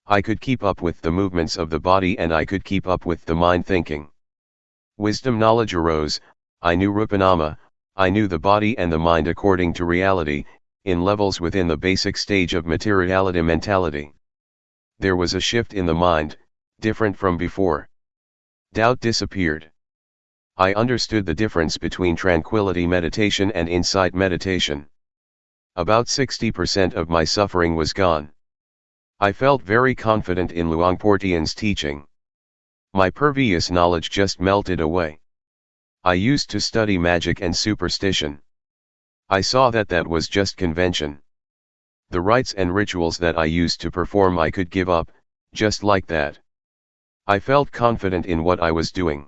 I could keep up with the movements of the body and I could keep up with the mind thinking. Wisdom knowledge arose, I knew rupanama, I knew the body and the mind according to reality, in levels within the basic stage of materiality mentality. There was a shift in the mind, different from before. Doubt disappeared. I understood the difference between tranquility meditation and insight meditation. About 60% of my suffering was gone. I felt very confident in Luangpor Teean's teaching. My previous knowledge just melted away. I used to study magic and superstition. I saw that that was just convention. The rites and rituals that I used to perform I could give up, just like that. I felt confident in what I was doing.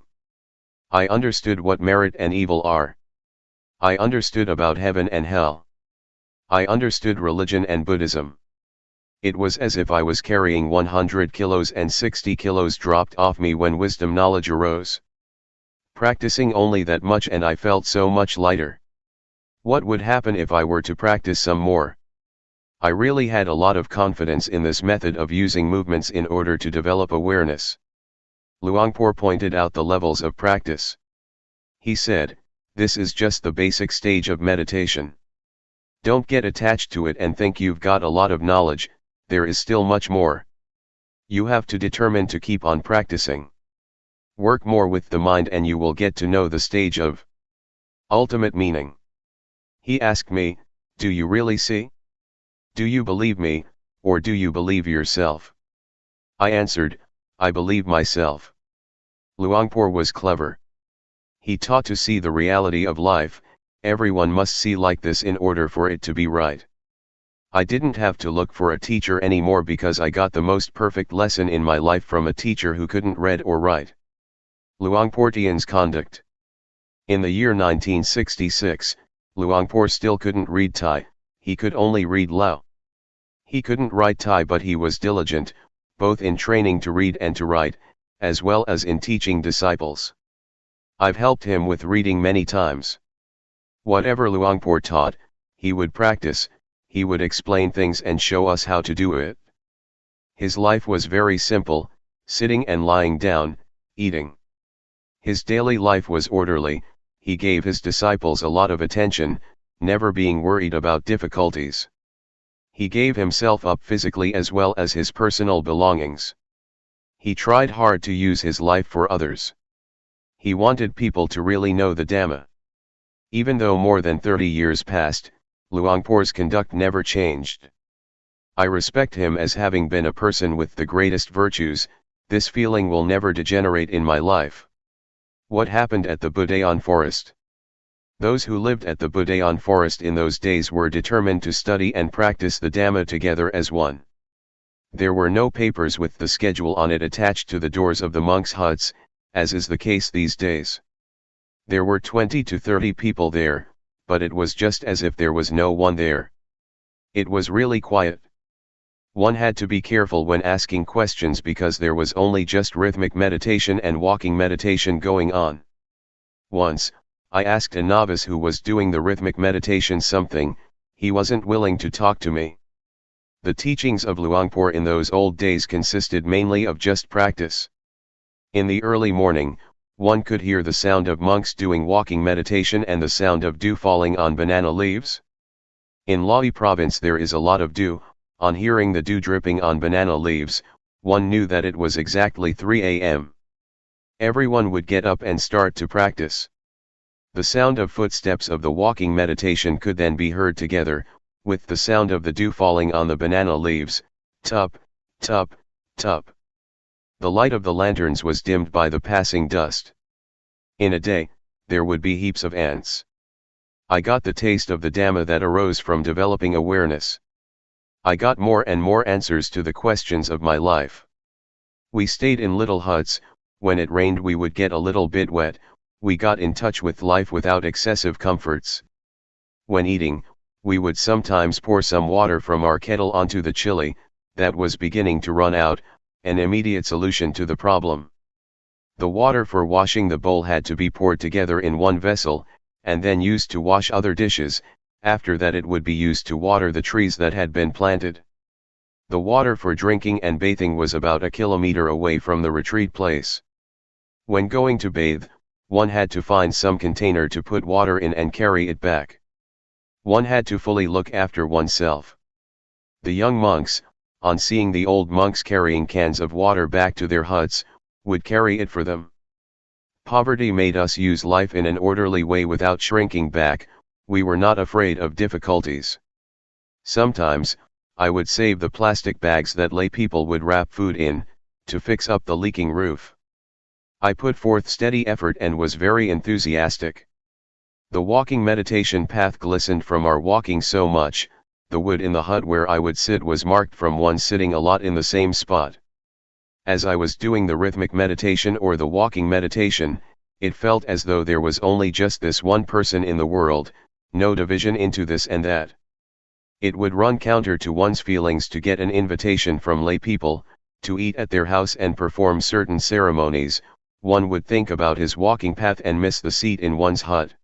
I understood what merit and evil are. I understood about heaven and hell. I understood religion and Buddhism. It was as if I was carrying 100 kilos and 60 kilos dropped off me when wisdom knowledge arose. Practicing only that much and I felt so much lighter. What would happen if I were to practice some more? I really had a lot of confidence in this method of using movements in order to develop awareness. Luangpor pointed out the levels of practice. He said, this is just the basic stage of meditation. Don't get attached to it and think you've got a lot of knowledge, there is still much more. You have to determine to keep on practicing. Work more with the mind and you will get to know the stage of ultimate meaning. He asked me, do you really see? Do you believe me, or do you believe yourself? I answered, I believe myself. Luangpor was clever. He taught to see the reality of life, everyone must see like this in order for it to be right. I didn't have to look for a teacher anymore because I got the most perfect lesson in my life from a teacher who couldn't read or write. Luangpor Teean's conduct. In the year 1966, Luangpor still couldn't read Thai, he could only read Lao. He couldn't write Thai but he was diligent, both in training to read and to write, as well as in teaching disciples. I've helped him with reading many times. Whatever Luangpor taught, he would practice, he would explain things and show us how to do it. His life was very simple, sitting and lying down, eating. His daily life was orderly, he gave his disciples a lot of attention, never being worried about difficulties. He gave himself up physically as well as his personal belongings. He tried hard to use his life for others. He wanted people to really know the Dhamma. Even though more than 30 years passed, Luangpor's conduct never changed. I respect him as having been a person with the greatest virtues, this feeling will never degenerate in my life. What happened at the Budayan forest? Those who lived at the Budayan forest in those days were determined to study and practice the Dhamma together as one. There were no papers with the schedule on it attached to the doors of the monks' huts, as is the case these days. There were 20 to 30 people there, but it was just as if there was no one there. It was really quiet. One had to be careful when asking questions because there was only just rhythmic meditation and walking meditation going on. Once, I asked a novice who was doing the rhythmic meditation something, he wasn't willing to talk to me. The teachings of Luangpor in those old days consisted mainly of just practice. In the early morning, one could hear the sound of monks doing walking meditation and the sound of dew falling on banana leaves. In Lae province there is a lot of dew, on hearing the dew dripping on banana leaves, one knew that it was exactly 3 a.m. Everyone would get up and start to practice. The sound of footsteps of the walking meditation could then be heard together, with the sound of the dew falling on the banana leaves, tup, tup, tup. The light of the lanterns was dimmed by the passing dust. In a day, there would be heaps of ants. I got the taste of the Dhamma that arose from developing awareness. I got more and more answers to the questions of my life. We stayed in little huts. When it rained we would get a little bit wet. We got in touch with life without excessive comforts. When eating, we would sometimes pour some water from our kettle onto the chili that was beginning to run out, an immediate solution to the problem. The water for washing the bowl had to be poured together in one vessel, and then used to wash other dishes. After that it would be used to water the trees that had been planted. The water for drinking and bathing was about a kilometer away from the retreat place. When going to bathe, one had to find some container to put water in and carry it back. One had to fully look after oneself. The young monks, on seeing the old monks carrying cans of water back to their huts, would carry it for them. Poverty made us use life in an orderly way without shrinking back. We were not afraid of difficulties. Sometimes, I would save the plastic bags that lay people would wrap food in, to fix up the leaking roof. I put forth steady effort and was very enthusiastic. The walking meditation path glistened from our walking so much. The wood in the hut where I would sit was marked from one sitting a lot in the same spot. As I was doing the rhythmic meditation or the walking meditation, it felt as though there was only just this one person in the world, no division into this and that. It would run counter to one's feelings to get an invitation from lay people, to eat at their house and perform certain ceremonies. One would think about his walking path and miss the seat in one's hut.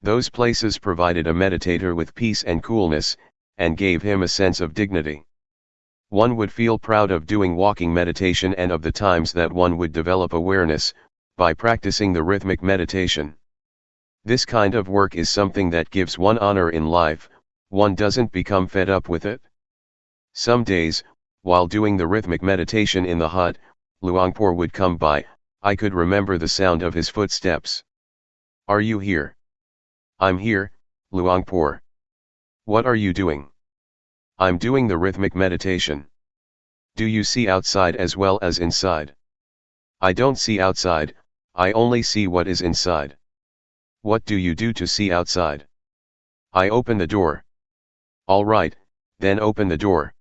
Those places provided a meditator with peace and coolness, and gave him a sense of dignity. One would feel proud of doing walking meditation and of the times that one would develop awareness, by practicing the rhythmic meditation. This kind of work is something that gives one honor in life. One doesn't become fed up with it. Some days, while doing the rhythmic meditation in the hut, Luangpor would come by. I could remember the sound of his footsteps. "Are you here?" "I'm here, Luangpor." "What are you doing?" "I'm doing the rhythmic meditation." "Do you see outside as well as inside?" "I don't see outside, I only see what is inside." "What do you do to see outside?" "I open the door." "All right, then open the door."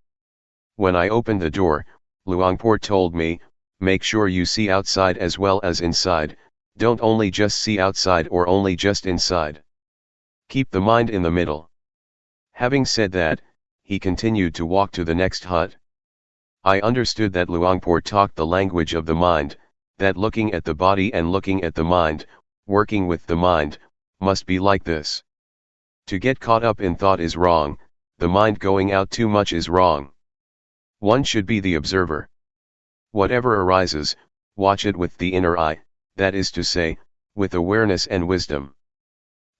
When I opened the door, Luangpor told me, "Make sure you see outside as well as inside, don't only just see outside or only just inside. Keep the mind in the middle." Having said that, he continued to walk to the next hut. I understood that Luangpor talked the language of the mind, that looking at the body and looking at the mind, working with the mind, must be like this. To get caught up in thought is wrong, the mind going out too much is wrong. One should be the observer. Whatever arises, watch it with the inner eye, that is to say, with awareness and wisdom.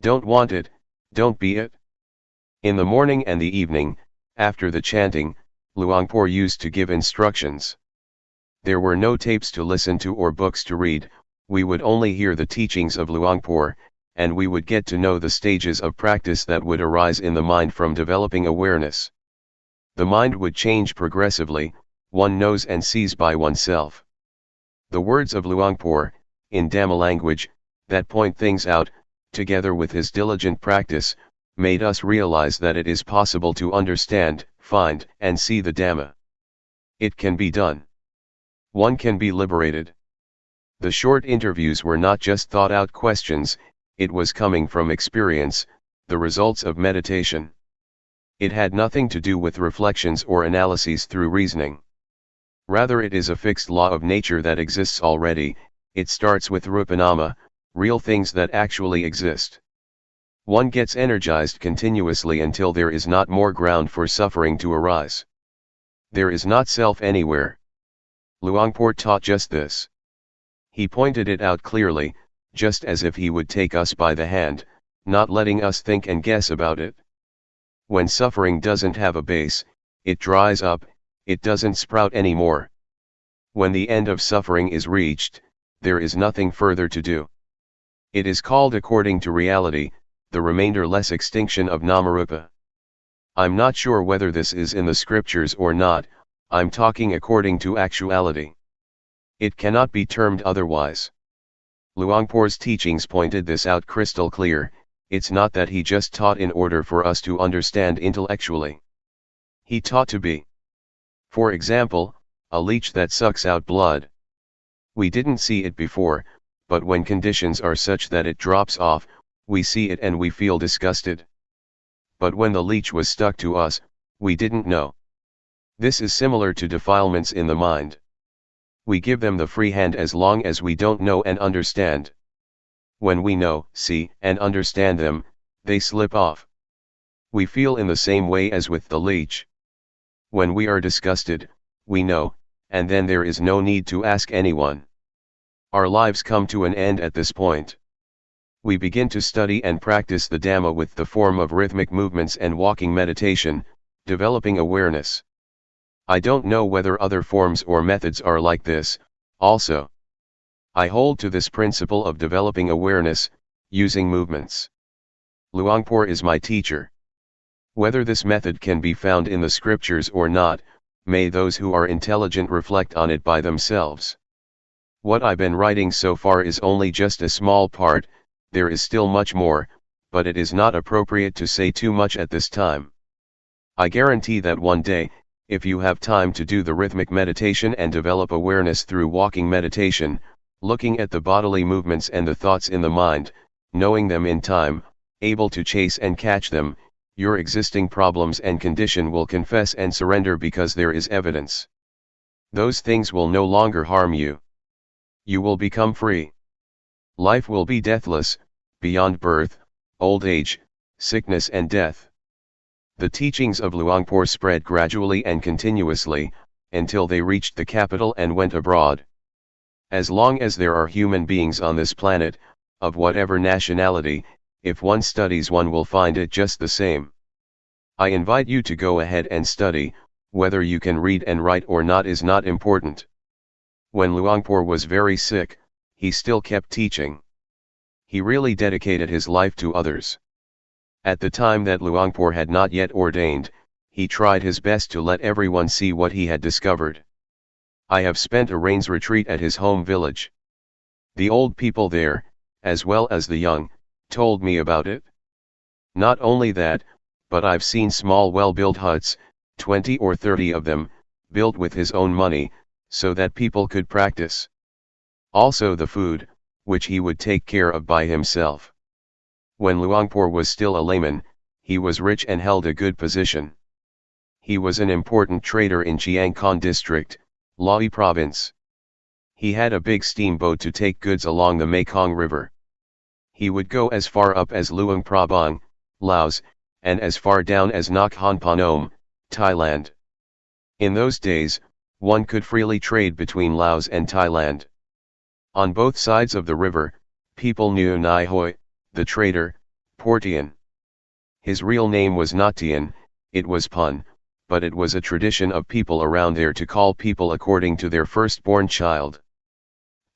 Don't want it, don't be it. In the morning and the evening, after the chanting, Luangpor used to give instructions. There were no tapes to listen to or books to read, we would only hear the teachings of Luangpor, and we would get to know the stages of practice that would arise in the mind from developing awareness. The mind would change progressively, one knows and sees by oneself. The words of Luangpor, in Dhamma language, that point things out, together with his diligent practice, made us realize that it is possible to understand, find, and see the Dhamma. It can be done. One can be liberated. The short interviews were not just thought-out questions, it was coming from experience, the results of meditation. It had nothing to do with reflections or analyses through reasoning. Rather, it is a fixed law of nature that exists already. It starts with rupanama, real things that actually exist. One gets energized continuously until there is not more ground for suffering to arise. There is not self anywhere. Luangpor taught just this. He pointed it out clearly, just as if he would take us by the hand, not letting us think and guess about it. When suffering doesn't have a base, it dries up, it doesn't sprout anymore. When the end of suffering is reached, there is nothing further to do. It is called according to reality, the remainder-less extinction of Namarupa. I'm not sure whether this is in the scriptures or not, I'm talking according to actuality. It cannot be termed otherwise. Luangpor's teachings pointed this out crystal clear. It's not that he just taught in order for us to understand intellectually. He taught to be, for example, a leech that sucks out blood. We didn't see it before, but when conditions are such that it drops off, we see it and we feel disgusted. But when the leech was stuck to us, we didn't know. This is similar to defilements in the mind. We give them the free hand as long as we don't know and understand. When we know, see, and understand them, they slip off. We feel in the same way as with the leech. When we are disgusted, we know, and then there is no need to ask anyone. Our lives come to an end at this point. We begin to study and practice the Dhamma with the form of rhythmic movements and walking meditation, developing awareness. I don't know whether other forms or methods are like this, also. I hold to this principle of developing awareness, using movements. Luangpor is my teacher. Whether this method can be found in the scriptures or not, may those who are intelligent reflect on it by themselves. What I've been writing so far is only just a small part, there is still much more, but it is not appropriate to say too much at this time. I guarantee that one day, if you have time to do the rhythmic meditation and develop awareness through walking meditation, looking at the bodily movements and the thoughts in the mind, knowing them in time, able to chase and catch them, your existing problems and condition will confess and surrender because there is evidence. Those things will no longer harm you. You will become free. Life will be deathless, beyond birth, old age, sickness and death. The teachings of Luangpor spread gradually and continuously, until they reached the capital and went abroad. As long as there are human beings on this planet, of whatever nationality, if one studies one will find it just the same. I invite you to go ahead and study, whether you can read and write or not is not important. When Luangpor was very sick, he still kept teaching. He really dedicated his life to others. At the time that Luangpor had not yet ordained, he tried his best to let everyone see what he had discovered. I have spent a rains retreat at his home village. The old people there, as well as the young, told me about it. Not only that, but I've seen small well-built huts, 20 or 30 of them, built with his own money, so that people could practice. Also the food, which he would take care of by himself. When Luangpor was still a layman, he was rich and held a good position. He was an important trader in Chiang Khon district, Lae province. He had a big steamboat to take goods along the Mekong River. He would go as far up as Luang Prabang, Laos, and as far down as Nakhon Phanom, Thailand. In those days, one could freely trade between Laos and Thailand. On both sides of the river, people knew Nai Hoi, the trader, Teean. His real name was not Teean, it was Pun, but it was a tradition of people around there to call people according to their firstborn child.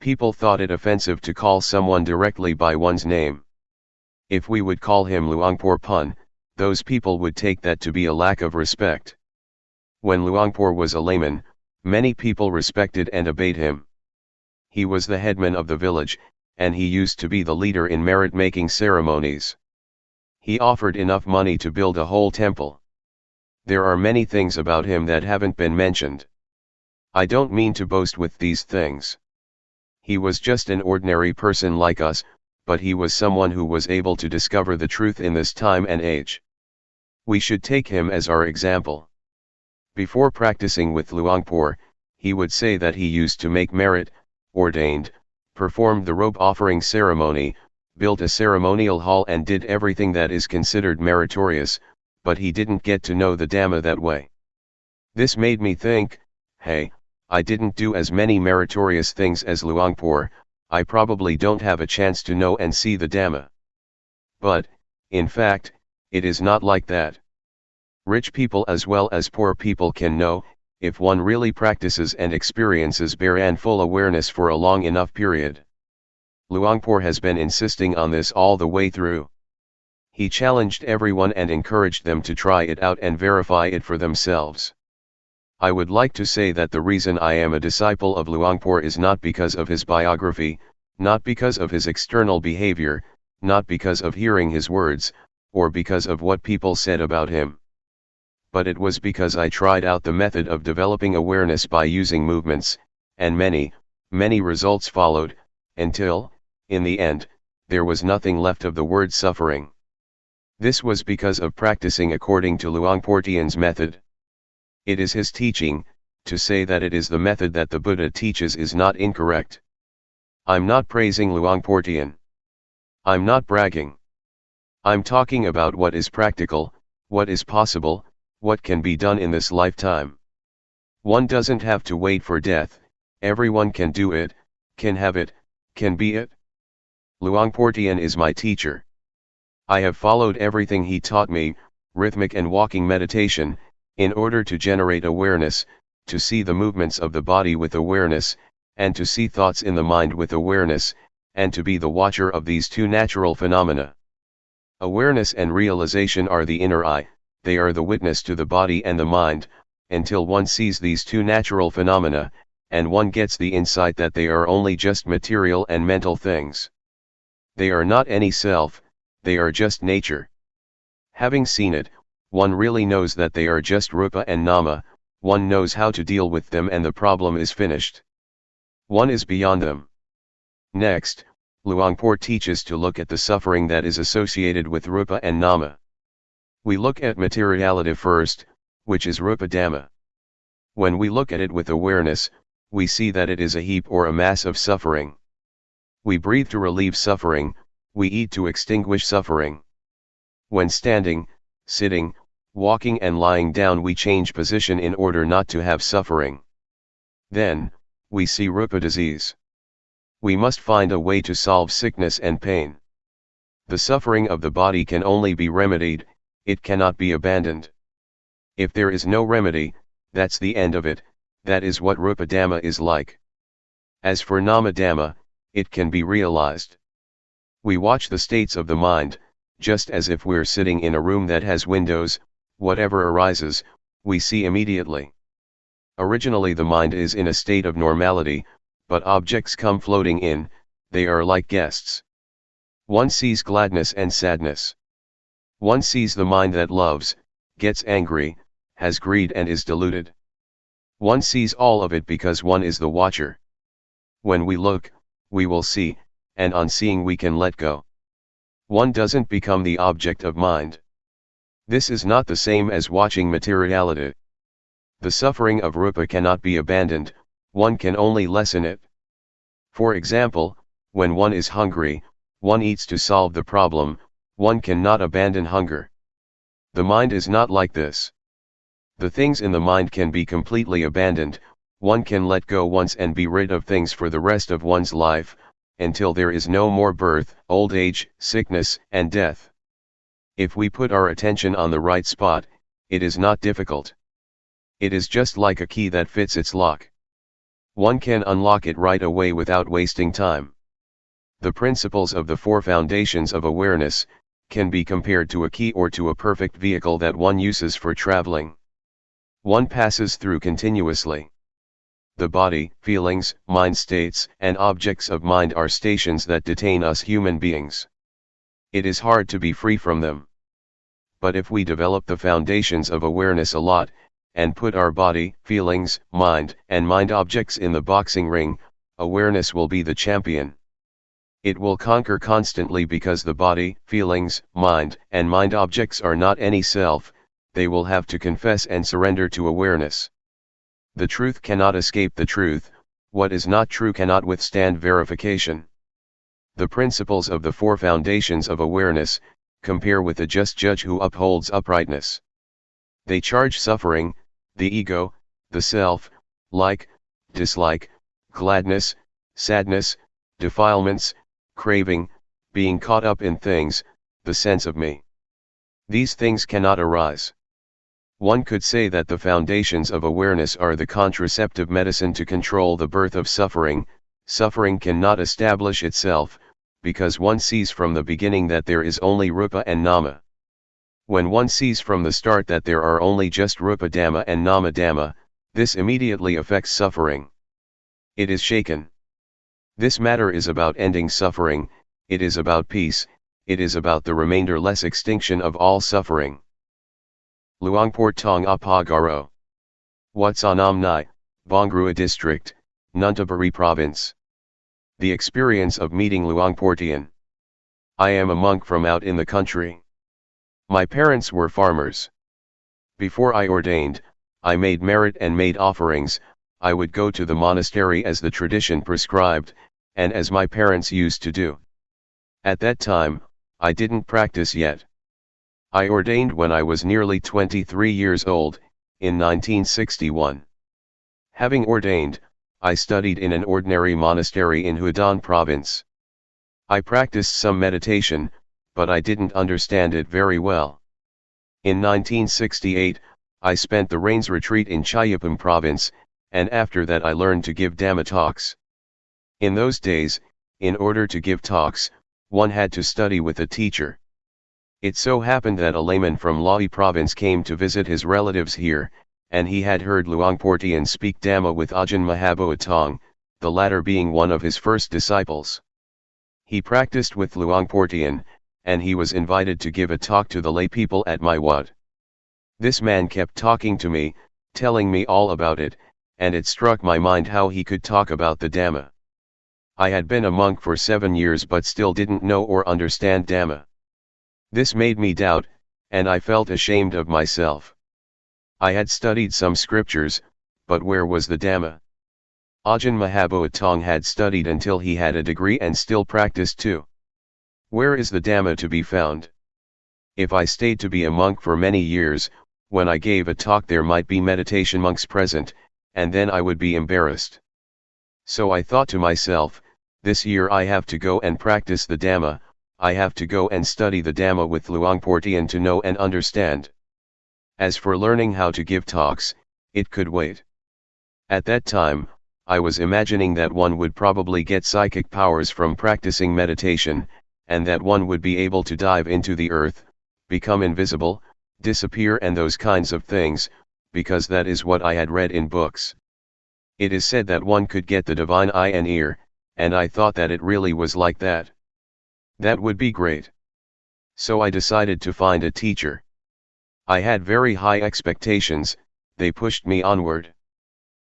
People thought it offensive to call someone directly by one's name. If we would call him Luangpor Pun, those people would take that to be a lack of respect. When Luangpor was a layman, many people respected and obeyed him. He was the headman of the village, and he used to be the leader in merit-making ceremonies. He offered enough money to build a whole temple. There are many things about him that haven't been mentioned. I don't mean to boast with these things. He was just an ordinary person like us, but he was someone who was able to discover the truth in this time and age. We should take him as our example. Before practicing with Luangpor, he would say that he used to make merit, ordained, performed the robe offering ceremony, built a ceremonial hall and did everything that is considered meritorious, but he didn't get to know the Dhamma that way. This made me think, hey, I didn't do as many meritorious things as Luangpor, I probably don't have a chance to know and see the Dhamma. But, in fact, it is not like that. Rich people as well as poor people can know, if one really practices and experiences bare and full awareness for a long enough period. Luangpor has been insisting on this all the way through. He challenged everyone and encouraged them to try it out and verify it for themselves. I would like to say that the reason I am a disciple of Luangpor is not because of his biography, not because of his external behavior, not because of hearing his words, or because of what people said about him. but it was because I tried out the method of developing awareness by using movements, and many results followed, until, in the end, there was nothing left of the word suffering. This was because of practicing according to Luangpor Teean's method. It is his teaching. To say that it is the method that the Buddha teaches is not incorrect. I'm not praising Luangpor Teean. I'm not bragging. I'm talking about what is practical, what is possible, what can be done in this lifetime. One doesn't have to wait for death, everyone can do it, can have it, can be it. Luangpor Teean is my teacher. I have followed everything he taught me, rhythmic and walking meditation, in order to generate awareness, to see the movements of the body with awareness, and to see thoughts in the mind with awareness, and to be the watcher of these two natural phenomena. Awareness and realization are the inner eye, they are the witness to the body and the mind, until one sees these two natural phenomena, and one gets the insight that they are only just material and mental things. They are not any self, they are just nature. Having seen it, one really knows that they are just rupa and nama, one knows how to deal with them and the problem is finished. One is beyond them. Next, Luangpor teaches to look at the suffering that is associated with rupa and nama. We look at materiality first, which is rupa dhamma. When we look at it with awareness, we see that it is a heap or a mass of suffering. We breathe to relieve suffering, we eat to extinguish suffering. When standing, sitting, walking and lying down we change position in order not to have suffering. Then, we see rupa disease. We must find a way to solve sickness and pain. The suffering of the body can only be remedied, it cannot be abandoned. If there is no remedy, that's the end of it, that is what rupa dhamma is like. As for nama dhamma, it can be realized. We watch the states of the mind, just as if we're sitting in a room that has windows, whatever arises, we see immediately. Originally the mind is in a state of normality, but objects come floating in, they are like guests. One sees gladness and sadness. One sees the mind that loves, gets angry, has greed and is deluded. One sees all of it because one is the watcher. When we look, we will see, and on seeing we can let go. One doesn't become the object of mind. This is not the same as watching materiality. The suffering of rupa cannot be abandoned, one can only lessen it. For example, when one is hungry, one eats to solve the problem, one cannot abandon hunger. The mind is not like this. The things in the mind can be completely abandoned, one can let go once and be rid of things for the rest of one's life, until there is no more birth, old age, sickness, and death. If we put our attention on the right spot, it is not difficult. It is just like a key that fits its lock. One can unlock it right away without wasting time. The principles of the four foundations of awareness can be compared to a key or to a perfect vehicle that one uses for traveling. One passes through continuously. The body, feelings, mind states, and objects of mind are stations that detain us human beings. It is hard to be free from them. But if we develop the foundations of awareness a lot, and put our body, feelings, mind, and mind objects in the boxing ring, awareness will be the champion. It will conquer constantly because the body, feelings, mind, and mind objects are not any self, they will have to confess and surrender to awareness. The truth cannot escape the truth, what is not true cannot withstand verification. The principles of the four foundations of awareness compare with a just judge who upholds uprightness. They charge suffering, the ego, the self, like, dislike, gladness, sadness, defilements, craving, being caught up in things, the sense of me. These things cannot arise. One could say that the foundations of awareness are the contraceptive medicine to control the birth of suffering. Suffering cannot establish itself, because one sees from the beginning that there is only rupa and nama. When one sees from the start that there are only just rupa dhamma and nama dhamma, this immediately affects suffering. It is shaken. This matter is about ending suffering, it is about peace, it is about the remainder-less extinction of all suffering. Luangpor Teean Apagaro. Watsanam Nai, Bongrua District, Nuntaburi Province. The experience of meeting Luangpor Teean. I am a monk from out in the country. My parents were farmers. Before I ordained, I made merit and made offerings. I would go to the monastery as the tradition prescribed, and as my parents used to do. At that time, I didn't practice yet. I ordained when I was nearly 23 years old, in 1961. Having ordained, I studied in an ordinary monastery in Hunan province. I practiced some meditation, but I didn't understand it very well. In 1968, I spent the Rains retreat in Chayapam province, and after that I learned to give Dhamma talks. In those days, in order to give talks, one had to study with a teacher. It so happened that a layman from Lahi province came to visit his relatives here, and he had heard Luangpor Teean speak Dhamma with Ajahn Mahaboa Tong, the latter being one of his first disciples. He practiced with Luangpor Teean, and he was invited to give a talk to the lay people at my wat. This man kept talking to me, telling me all about it, and it struck my mind how he could talk about the Dhamma. I had been a monk for 7 years but still didn't know or understand Dhamma. This made me doubt, and I felt ashamed of myself. I had studied some scriptures, but where was the Dhamma? Ajahn Mahaboa Tong had studied until he had a degree and still practiced too. Where is the Dhamma to be found? If I stayed to be a monk for many years, when I gave a talk there might be meditation monks present, and then I would be embarrassed. So I thought to myself, this year I have to go and practice the Dhamma. I have to go and study the Dhamma with Luangpor Teean to know and understand. As for learning how to give talks, it could wait. At that time, I was imagining that one would probably get psychic powers from practicing meditation, and that one would be able to dive into the earth, become invisible, disappear and those kinds of things, because that is what I had read in books. It is said that one could get the divine eye and ear, and I thought that it really was like that. That would be great. So I decided to find a teacher. I had very high expectations, they pushed me onward.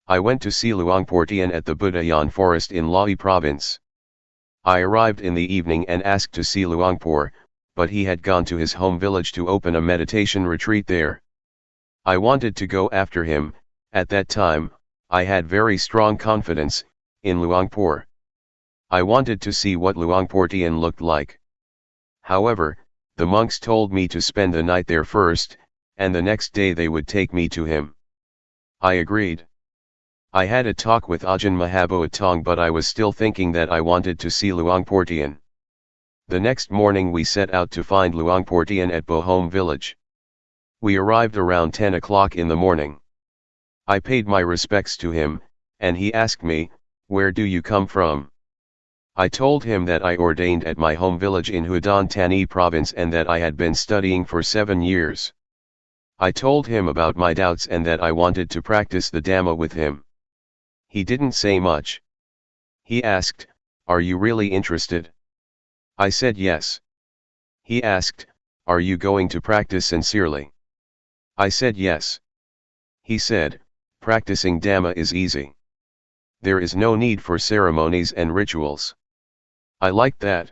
I went to see Luangpor Teean at the Budayan forest in Lahi province. I arrived in the evening and asked to see Luangpor, but he had gone to his home village to open a meditation retreat there. I wanted to go after him. At that time, I had very strong confidence in Luangpor. I wanted to see what Luangpor Teean looked like. However, the monks told me to spend the night there first, and the next day they would take me to him. I agreed. I had a talk with Ajahn Mahaboa Tong but I was still thinking that I wanted to see Luangpor Teean. The next morning we set out to find Luangpor Teean at Bohom village. We arrived around 10 o'clock in the morning. I paid my respects to him, and he asked me, "Where do you come from?" I told him that I ordained at my home village in Hunan Tani province and that I had been studying for 7 years. I told him about my doubts and that I wanted to practice the Dhamma with him. He didn't say much. He asked, "Are you really interested?" I said yes. He asked, "Are you going to practice sincerely?" I said yes. He said, "Practicing Dhamma is easy. There is no need for ceremonies and rituals." I liked that.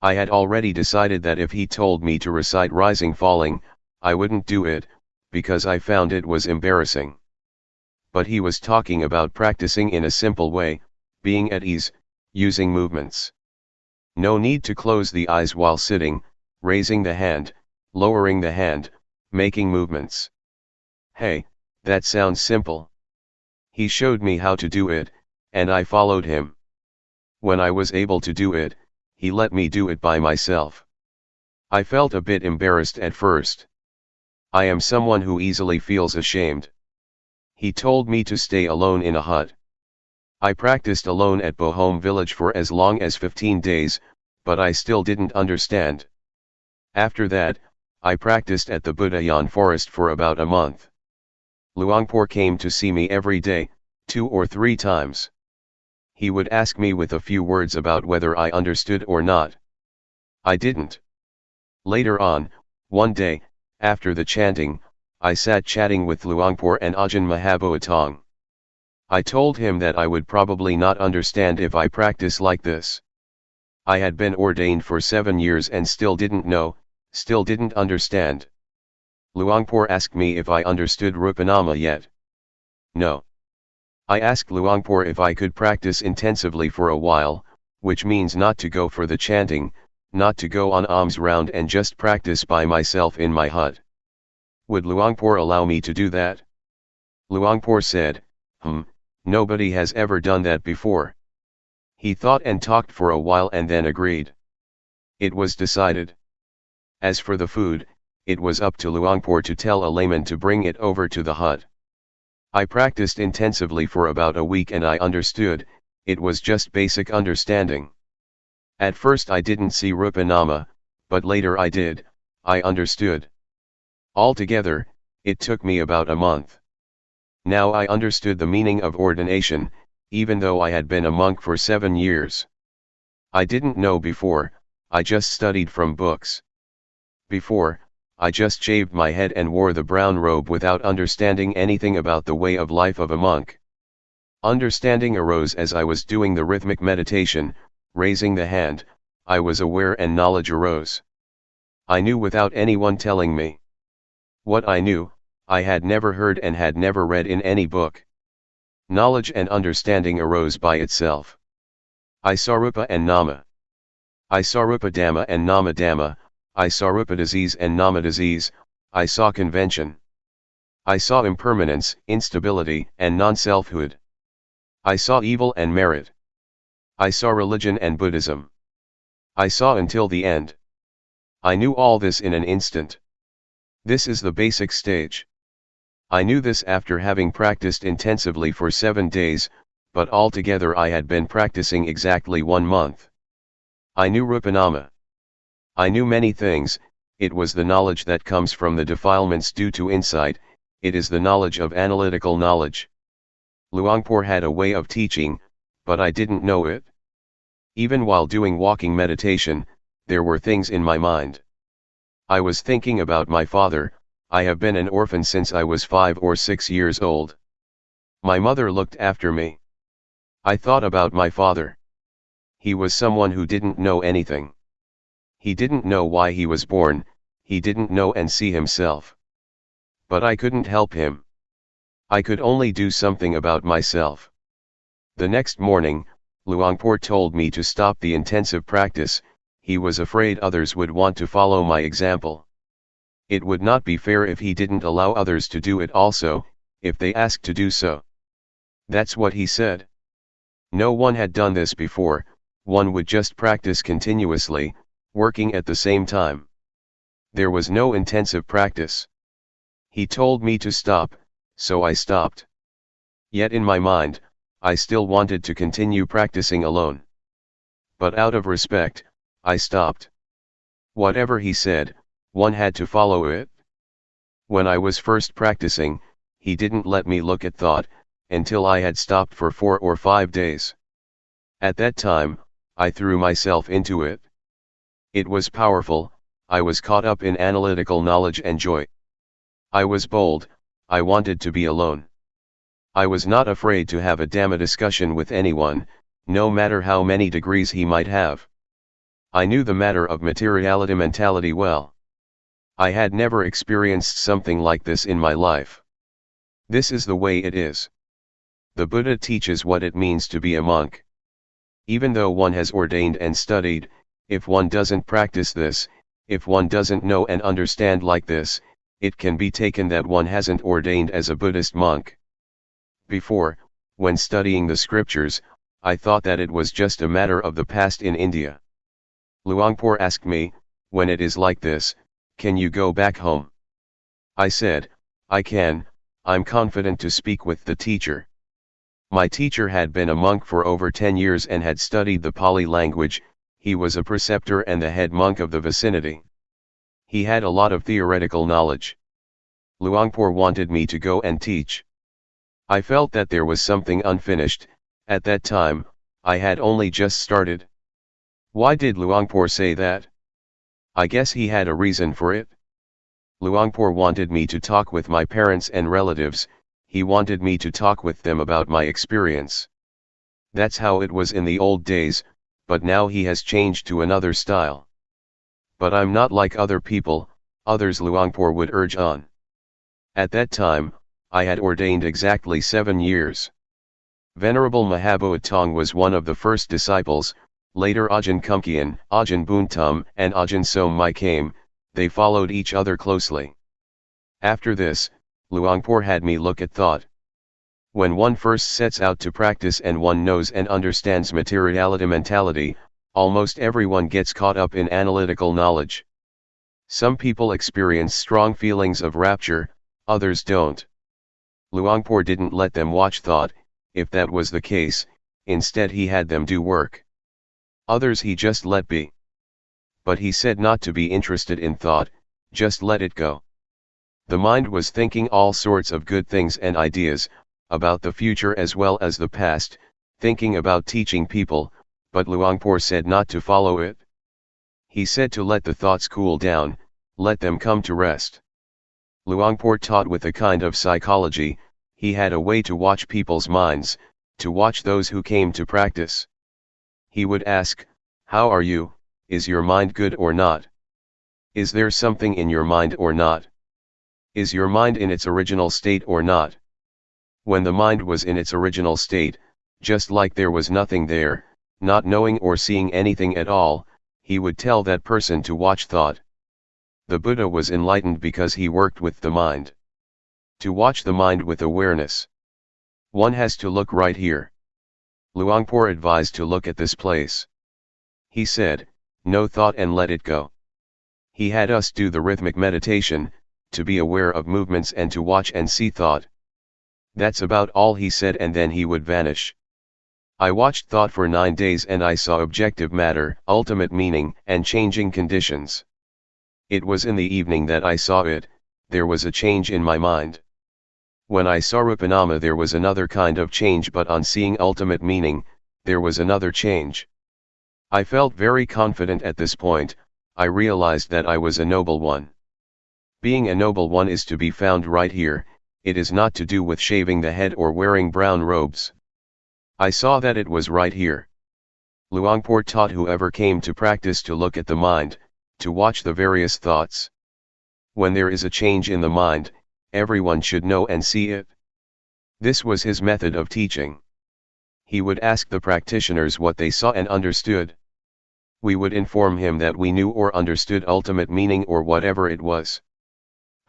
I had already decided that if he told me to recite rising falling, I wouldn't do it, because I found it was embarrassing. But he was talking about practicing in a simple way, being at ease, using movements. No need to close the eyes while sitting, raising the hand, lowering the hand, making movements. Hey, that sounds simple. He showed me how to do it, and I followed him. When I was able to do it, he let me do it by myself. I felt a bit embarrassed at first. I am someone who easily feels ashamed. He told me to stay alone in a hut. I practiced alone at Bohom village for as long as 15 days, but I still didn't understand. After that, I practiced at the Budayan forest for about a month. Luangpor came to see me every day, 2 or 3 times. He would ask me with a few words about whether I understood or not. I didn't. Later on, one day, after the chanting, I sat chatting with Luangpor and Ajahn Mahaboatong. I told him that I would probably not understand if I practice like this. I had been ordained for 7 years and still didn't know, still didn't understand. Luangpor asked me if I understood Rupanama yet. No. I asked Luangpor if I could practice intensively for a while, which means not to go for the chanting, not to go on alms round and just practice by myself in my hut. Would Luangpor allow me to do that? Luangpor said, nobody has ever done that before. He thought and talked for a while and then agreed. It was decided. As for the food, it was up to Luangpor to tell a layman to bring it over to the hut. I practiced intensively for about a week and I understood, it was just basic understanding. At first I didn't see Rupanama, but later I did, I understood. Altogether, it took me about a month. Now I understood the meaning of ordination, even though I had been a monk for 7 years. I didn't know before, I just studied from books. Before, I just shaved my head and wore the brown robe without understanding anything about the way of life of a monk. Understanding arose as I was doing the rhythmic meditation, raising the hand, I was aware and knowledge arose. I knew without anyone telling me. What I knew, I had never heard and had never read in any book. Knowledge and understanding arose by itself. I saw Rupa and Nama. I saw Rupa Dhamma and Nama Dhamma, I saw Rupa disease and Nama disease, I saw convention. I saw impermanence, instability, and non-selfhood. I saw evil and merit. I saw religion and Buddhism. I saw until the end. I knew all this in an instant. This is the basic stage. I knew this after having practiced intensively for 7 days, but altogether I had been practicing exactly 1 month. I knew Rupanama. I knew many things, it was the knowledge that comes from the defilements due to insight, it is the knowledge of analytical knowledge. Luangpor had a way of teaching, but I didn't know it. Even while doing walking meditation, there were things in my mind. I was thinking about my father. I have been an orphan since I was 5 or 6 years old. My mother looked after me. I thought about my father. He was someone who didn't know anything. He didn't know why he was born, he didn't know and see himself. But I couldn't help him. I could only do something about myself. The next morning, Luangpor told me to stop the intensive practice, he was afraid others would want to follow my example. It would not be fair if he didn't allow others to do it also, if they asked to do so. That's what he said. No one had done this before, one would just practice continuously, working at the same time. There was no intensive practice. He told me to stop, so I stopped. Yet in my mind, I still wanted to continue practicing alone. But out of respect, I stopped. Whatever he said, one had to follow it. When I was first practicing, he didn't let me look at thought, until I had stopped for 4 or 5 days. At that time, I threw myself into it. It was powerful, I was caught up in analytical knowledge and joy. I was bold, I wanted to be alone. I was not afraid to have a Dhamma discussion with anyone, no matter how many degrees he might have. I knew the matter of materiality mentality well. I had never experienced something like this in my life. This is the way it is. The Buddha teaches what it means to be a monk. Even though one has ordained and studied, if one doesn't practice this, if one doesn't know and understand like this, it can be taken that one hasn't ordained as a Buddhist monk. Before, when studying the scriptures, I thought that it was just a matter of the past in India. Luangpor asked me, when it is like this, can you go back home? I said, I can, I'm confident to speak with the teacher. My teacher had been a monk for over 10 years and had studied the Pali language, he was a preceptor and the head monk of the vicinity. He had a lot of theoretical knowledge. Luangpor wanted me to go and teach. I felt that there was something unfinished, at that time, I had only just started. Why did Luangpor say that? I guess he had a reason for it. Luangpor wanted me to talk with my parents and relatives, he wanted me to talk with them about my experience. That's how it was in the old days, but now he has changed to another style. But I'm not like other people, others, Luangpor would urge on. At that time, I had ordained exactly 7 years. Venerable Mahaboat Tong was one of the first disciples, later Ajahn Kumkian, Ajahn Buntum and Ajahn Somai came, they followed each other closely. After this, Luangpor had me look at thought. When one first sets out to practice and one knows and understands materiality mentality, almost everyone gets caught up in analytical knowledge. Some people experience strong feelings of rapture, others don't. Luangpor didn't let them watch thought, if that was the case, instead he had them do work. Others he just let be. But he said not to be interested in thought, just let it go. The mind was thinking all sorts of good things and ideas, about the future as well as the past, thinking about teaching people, but Luangpor said not to follow it. He said to let the thoughts cool down, let them come to rest. Luangpor taught with a kind of psychology, he had a way to watch people's minds, to watch those who came to practice. He would ask, "How are you? Is your mind good or not? Is there something in your mind or not? Is your mind in its original state or not?" When the mind was in its original state, just like there was nothing there, not knowing or seeing anything at all, he would tell that person to watch thought. The Buddha was enlightened because he worked with the mind. To watch the mind with awareness, one has to look right here. Luangpor advised to look at this place. He said, "No thought and let it go." He had us do the rhythmic meditation, to be aware of movements and to watch and see thought. That's about all he said, and then he would vanish. I watched thought for 9 days and I saw objective matter, ultimate meaning, and changing conditions. It was in the evening that I saw it, there was a change in my mind. When I saw Rupanama there was another kind of change, but on seeing ultimate meaning, there was another change. I felt very confident at this point, I realized that I was a noble one. Being a noble one is to be found right here, it is not to do with shaving the head or wearing brown robes. I saw that it was right here. Luangpor taught whoever came to practice to look at the mind, to watch the various thoughts. When there is a change in the mind, everyone should know and see it. This was his method of teaching. He would ask the practitioners what they saw and understood. We would inform him that we knew or understood ultimate meaning or whatever it was.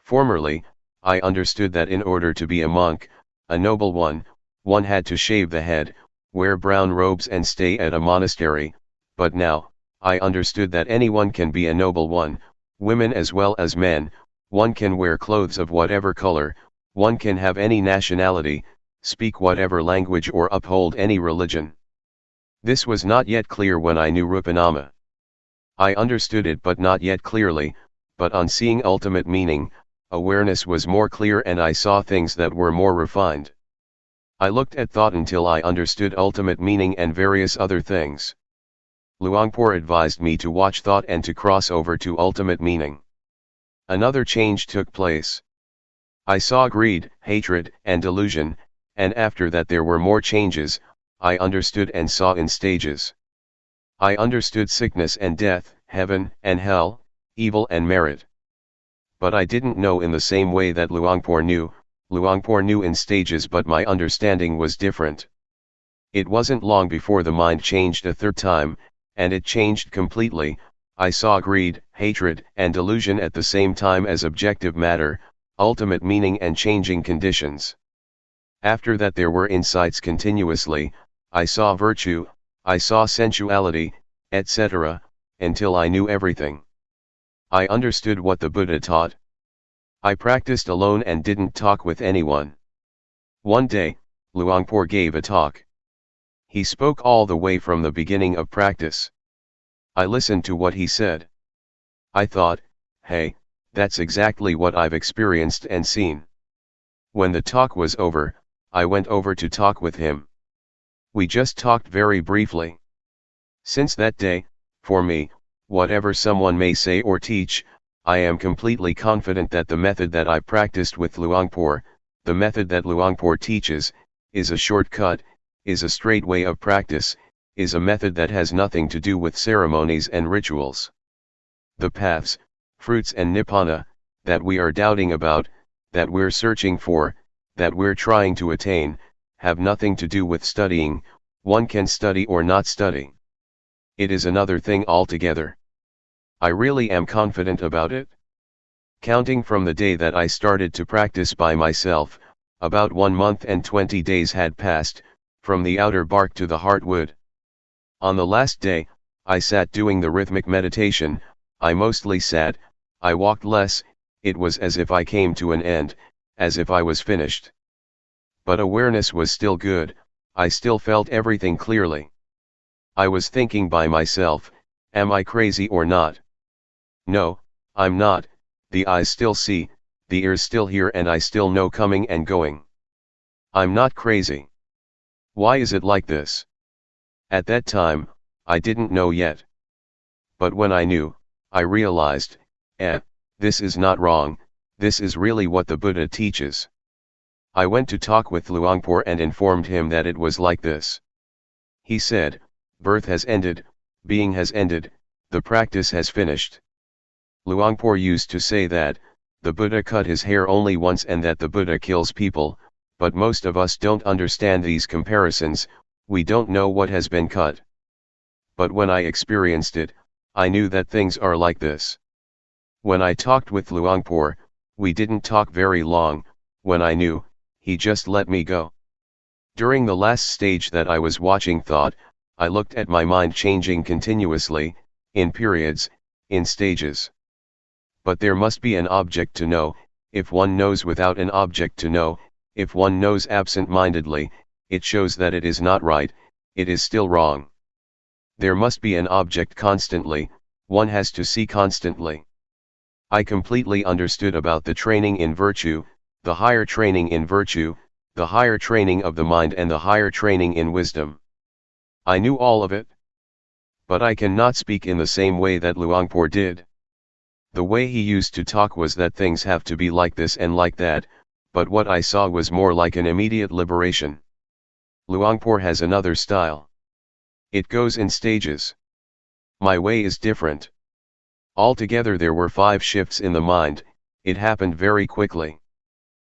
Formerly, I understood that in order to be a monk, a noble one had to shave the head, wear brown robes and stay at a monastery, but now, I understood that anyone can be a noble one, women as well as men, one can wear clothes of whatever color, one can have any nationality, speak whatever language or uphold any religion. This was not yet clear when I knew Rupanama. I understood it but not yet clearly, but on seeing ultimate meaning, awareness was more clear and I saw things that were more refined. I looked at thought until I understood ultimate meaning and various other things. Luangpor advised me to watch thought and to cross over to ultimate meaning. Another change took place. I saw greed, hatred, and delusion, and after that there were more changes, I understood and saw in stages. I understood sickness and death, heaven and hell, evil and merit. But I didn't know in the same way that Luangpor knew. Luangpor knew in stages, but my understanding was different. It wasn't long before the mind changed a third time, and it changed completely. I saw greed, hatred, and delusion at the same time as objective matter, ultimate meaning and changing conditions. After that there were insights continuously, I saw virtue, I saw sensuality, etc., until I knew everything. I understood what the Buddha taught. I practiced alone and didn't talk with anyone. One day, Luangpor gave a talk. He spoke all the way from the beginning of practice. I listened to what he said. I thought, hey, that's exactly what I've experienced and seen. When the talk was over, I went over to talk with him. We just talked very briefly. Since that day, for me, whatever someone may say or teach, I am completely confident that the method that I practiced with Luangpor, the method that Luangpor teaches, is a shortcut, is a straight way of practice, is a method that has nothing to do with ceremonies and rituals. The paths, fruits and nibbana, that we are doubting about, that we're searching for, that we're trying to attain, have nothing to do with studying. One can study or not study. It is another thing altogether. I really am confident about it. Counting from the day that I started to practice by myself, about 1 month and 20 days had passed, from the outer bark to the heartwood. On the last day, I sat doing the rhythmic meditation. I mostly sat, I walked less. It was as if I came to an end, as if I was finished. But awareness was still good, I still felt everything clearly. I was thinking by myself, am I crazy or not? No, I'm not. The eyes still see, the ears still hear, and I still know coming and going. I'm not crazy. Why is it like this? At that time, I didn't know yet. But when I knew, I realized, this is not wrong, this is really what the Buddha teaches. I went to talk with Luangpor and informed him that it was like this. He said, birth has ended, being has ended, the practice has finished. Luangpor used to say that, the Buddha cut his hair only once and that the Buddha kills people, but most of us don't understand these comparisons, we don't know what has been cut. But when I experienced it, I knew that things are like this. When I talked with Luangpor, we didn't talk very long. When I knew, he just let me go. During the last stage that I was watching thought, I looked at my mind changing continuously, in periods, in stages. But there must be an object to know. If one knows without an object to know, if one knows absent-mindedly, it shows that it is not right, it is still wrong. There must be an object constantly, one has to see constantly. I completely understood about the training in virtue, the higher training in virtue, the higher training of the mind and the higher training in wisdom. I knew all of it. But I cannot speak in the same way that Luangpor did. The way he used to talk was that things have to be like this and like that, but what I saw was more like an immediate liberation. Luangpor has another style. It goes in stages. My way is different. Altogether there were 5 shifts in the mind, it happened very quickly.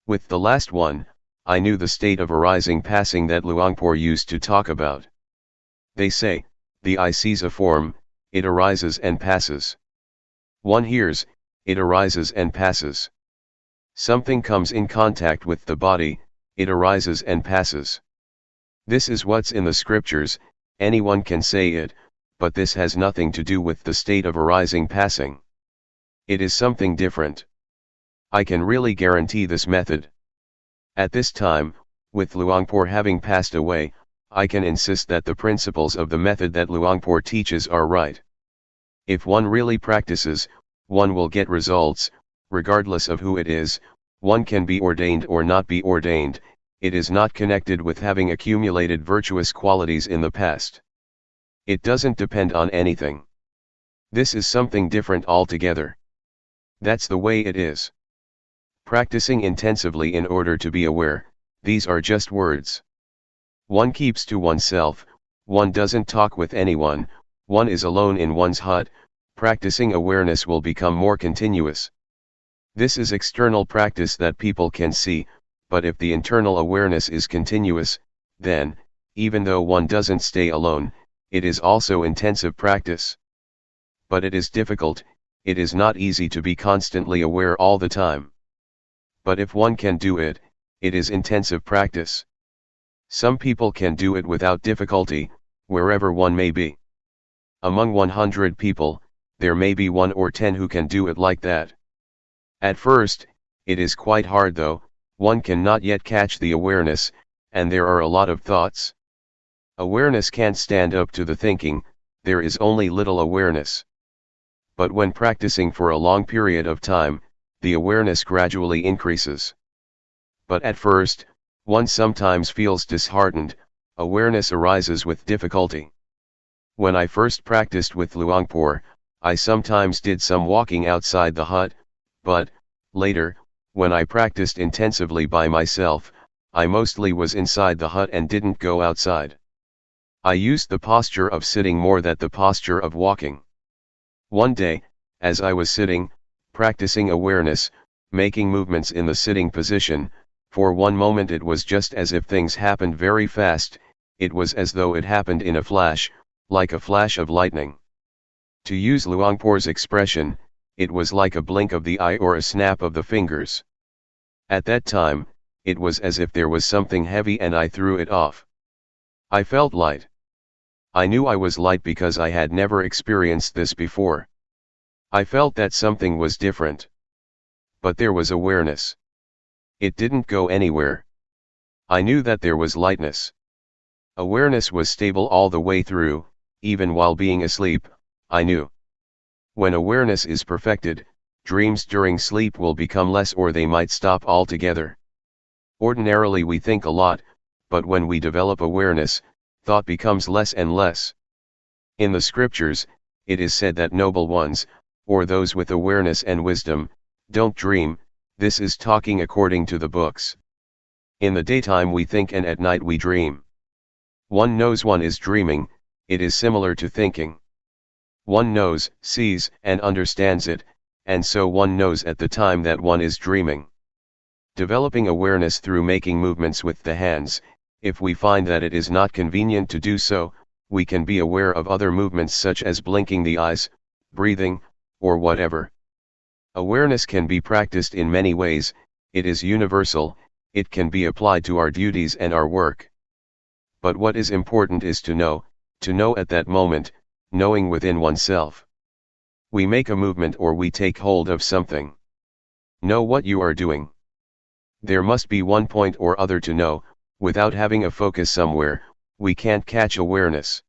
With the last one, I knew the state of arising passing that Luangpor used to talk about. They say, the eye sees a form, it arises and passes. One hears, it arises and passes. Something comes in contact with the body, it arises and passes. This is what's in the scriptures, anyone can say it, but this has nothing to do with the state of arising passing. It is something different. I can really guarantee this method. At this time, with Luangpor having passed away, I can insist that the principles of the method that Luangpor teaches are right. If one really practices, one will get results, regardless of who it is. One can be ordained or not be ordained, it is not connected with having accumulated virtuous qualities in the past. It doesn't depend on anything. This is something different altogether. That's the way it is. Practicing intensively in order to be aware, these are just words. One keeps to oneself, one doesn't talk with anyone, one is alone in one's hut, practicing awareness will become more continuous. This is external practice that people can see, but if the internal awareness is continuous, then, even though one doesn't stay alone, it is also intensive practice. But it is difficult, it is not easy to be constantly aware all the time. But if one can do it, it is intensive practice. Some people can do it without difficulty, wherever one may be. Among 100 people, there may be 1 or 10 who can do it like that. At first, it is quite hard though, one cannot yet catch the awareness, and there are a lot of thoughts. Awareness can't stand up to the thinking, there is only little awareness. But when practicing for a long period of time, the awareness gradually increases. But at first, one sometimes feels disheartened, awareness arises with difficulty. When I first practiced with Luangpor, I sometimes did some walking outside the hut, but, later, when I practiced intensively by myself, I mostly was inside the hut and didn't go outside. I used the posture of sitting more than the posture of walking. One day, as I was sitting, practicing awareness, making movements in the sitting position, for one moment it was just as if things happened very fast. It was as though it happened in a flash, like a flash of lightning. To use Luangpor's expression, it was like a blink of the eye or a snap of the fingers. At that time, it was as if there was something heavy and I threw it off. I felt light. I knew I was light because I had never experienced this before. I felt that something was different. But there was awareness. It didn't go anywhere. I knew that there was lightness. Awareness was stable all the way through, even while being asleep, I knew. When awareness is perfected, dreams during sleep will become less or they might stop altogether. Ordinarily we think a lot, but when we develop awareness, thought becomes less and less. In the scriptures, it is said that noble ones, or those with awareness and wisdom, don't dream. This is talking according to the books. In the daytime we think and at night we dream. One knows one is dreaming, it is similar to thinking. One knows, sees, and understands it, and so one knows at the time that one is dreaming. Developing awareness through making movements with the hands, if we find that it is not convenient to do so, we can be aware of other movements such as blinking the eyes, breathing, or whatever. Awareness can be practiced in many ways, it is universal, it can be applied to our duties and our work. But what is important is to know at that moment, knowing within oneself. We make a movement or we take hold of something. Know what you are doing. There must be one point or other to know. Without having a focus somewhere, we can't catch awareness.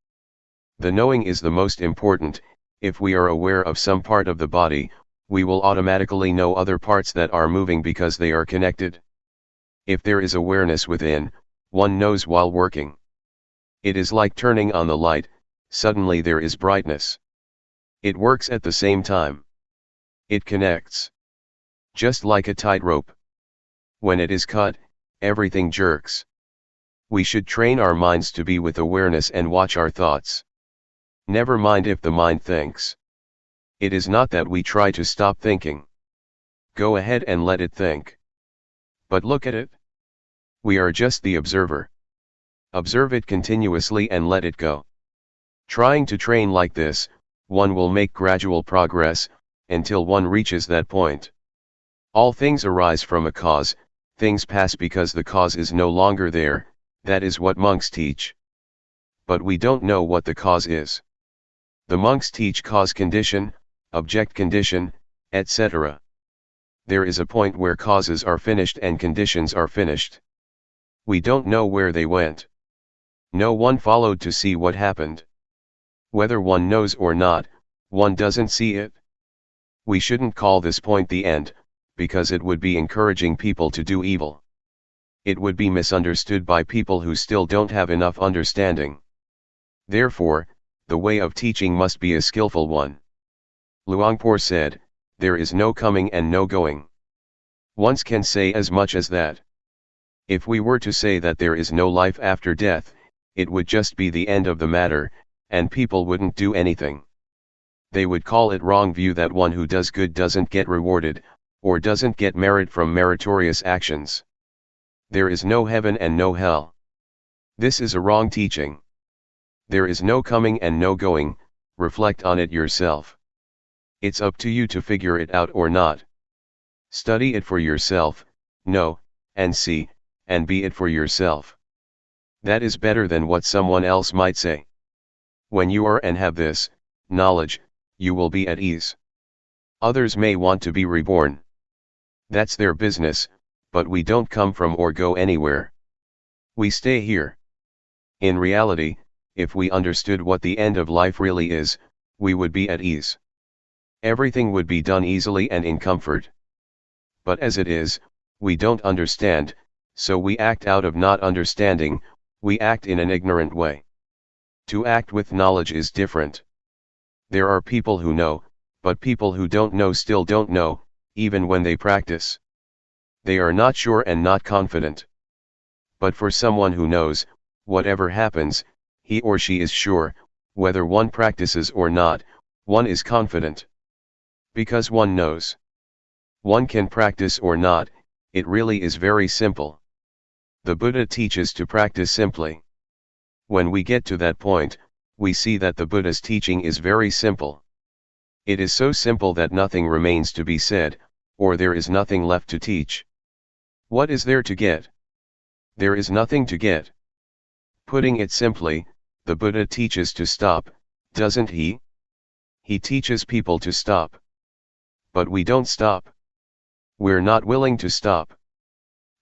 The knowing is the most important. If we are aware of some part of the body, we will automatically know other parts that are moving because they are connected. If there is awareness within, one knows while working. It is like turning on the light, suddenly there is brightness. It works at the same time. It connects. Just like a tightrope. When it is cut, everything jerks. We should train our minds to be with awareness and watch our thoughts. Never mind if the mind thinks. It is not that we try to stop thinking. Go ahead and let it think. But look at it. We are just the observer. Observe it continuously and let it go. Trying to train like this, one will make gradual progress, until one reaches that point. All things arise from a cause, things pass because the cause is no longer there, that is what monks teach. But we don't know what the cause is. The monks teach cause condition, object condition, etc. There is a point where causes are finished and conditions are finished. We don't know where they went. No one followed to see what happened. Whether one knows or not, one doesn't see it. We shouldn't call this point the end, because it would be encouraging people to do evil. It would be misunderstood by people who still don't have enough understanding. Therefore, the way of teaching must be a skillful one. Luangpor said, "There is no coming and no going." One can say as much as that. If we were to say that there is no life after death, it would just be the end of the matter, and people wouldn't do anything. They would call it wrong view that one who does good doesn't get rewarded, or doesn't get merit from meritorious actions. There is no heaven and no hell. This is a wrong teaching. There is no coming and no going, reflect on it yourself. It's up to you to figure it out or not. Study it for yourself, know, and see, and be it for yourself. That is better than what someone else might say. When you are and have this knowledge, you will be at ease. Others may want to be reborn. That's their business, but we don't come from or go anywhere. We stay here. In reality, if we understood what the end of life really is, we would be at ease. Everything would be done easily and in comfort. But as it is, we don't understand, so we act out of not understanding, we act in an ignorant way. To act with knowledge is different. There are people who know, but people who don't know still don't know, even when they practice. They are not sure and not confident. But for someone who knows, whatever happens, he or she is sure, whether one practices or not, one is confident. Because one knows. One can practice or not, it really is very simple. The Buddha teaches to practice simply. When we get to that point, we see that the Buddha's teaching is very simple. It is so simple that nothing remains to be said, or there is nothing left to teach. What is there to get? There is nothing to get. Putting it simply, the Buddha teaches to stop, doesn't he? He teaches people to stop. But we don't stop. We're not willing to stop.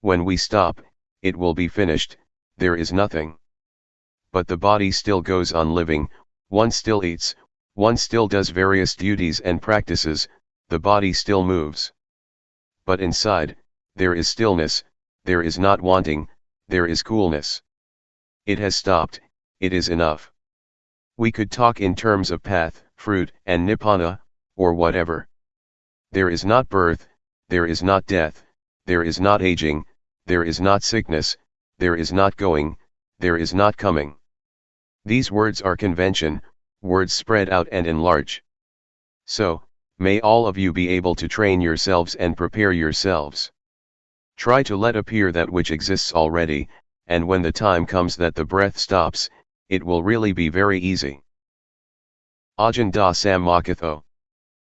When we stop, it will be finished, there is nothing. But the body still goes on living, one still eats, one still does various duties and practices, the body still moves. But inside, there is stillness, there is not wanting, there is coolness. It has stopped, it is enough. We could talk in terms of path, fruit, and nibbana, or whatever. There is not birth, there is not death, there is not aging, there is not sickness, there is not going, there is not coming. These words are convention, words spread out and enlarge. So, may all of you be able to train yourselves and prepare yourselves. Try to let appear that which exists already, and when the time comes that the breath stops, it will really be very easy. Ajahn Da Sam Makatho.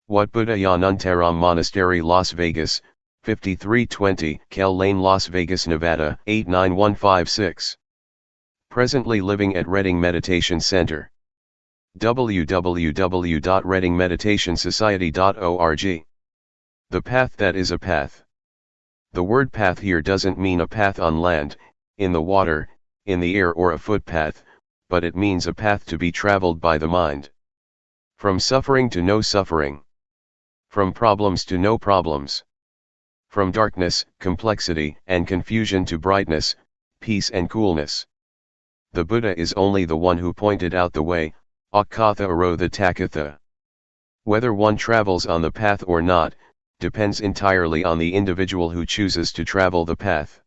Wat Buddha Yanuntaram Monastery, Las Vegas, 5320 Kell Lane, Las Vegas, Nevada, 89156. Presently living at Redding Meditation Center. www.reddingmeditationsociety.org. The path that is a path. The word path here doesn't mean a path on land, in the water, in the air, or a footpath, but it means a path to be traveled by the mind. From suffering to no suffering. From problems to no problems. From darkness, complexity, and confusion to brightness, peace and coolness. The Buddha is only the one who pointed out the way, Akatha Aro the Takatha. Whether one travels on the path or not, depends entirely on the individual who chooses to travel the path.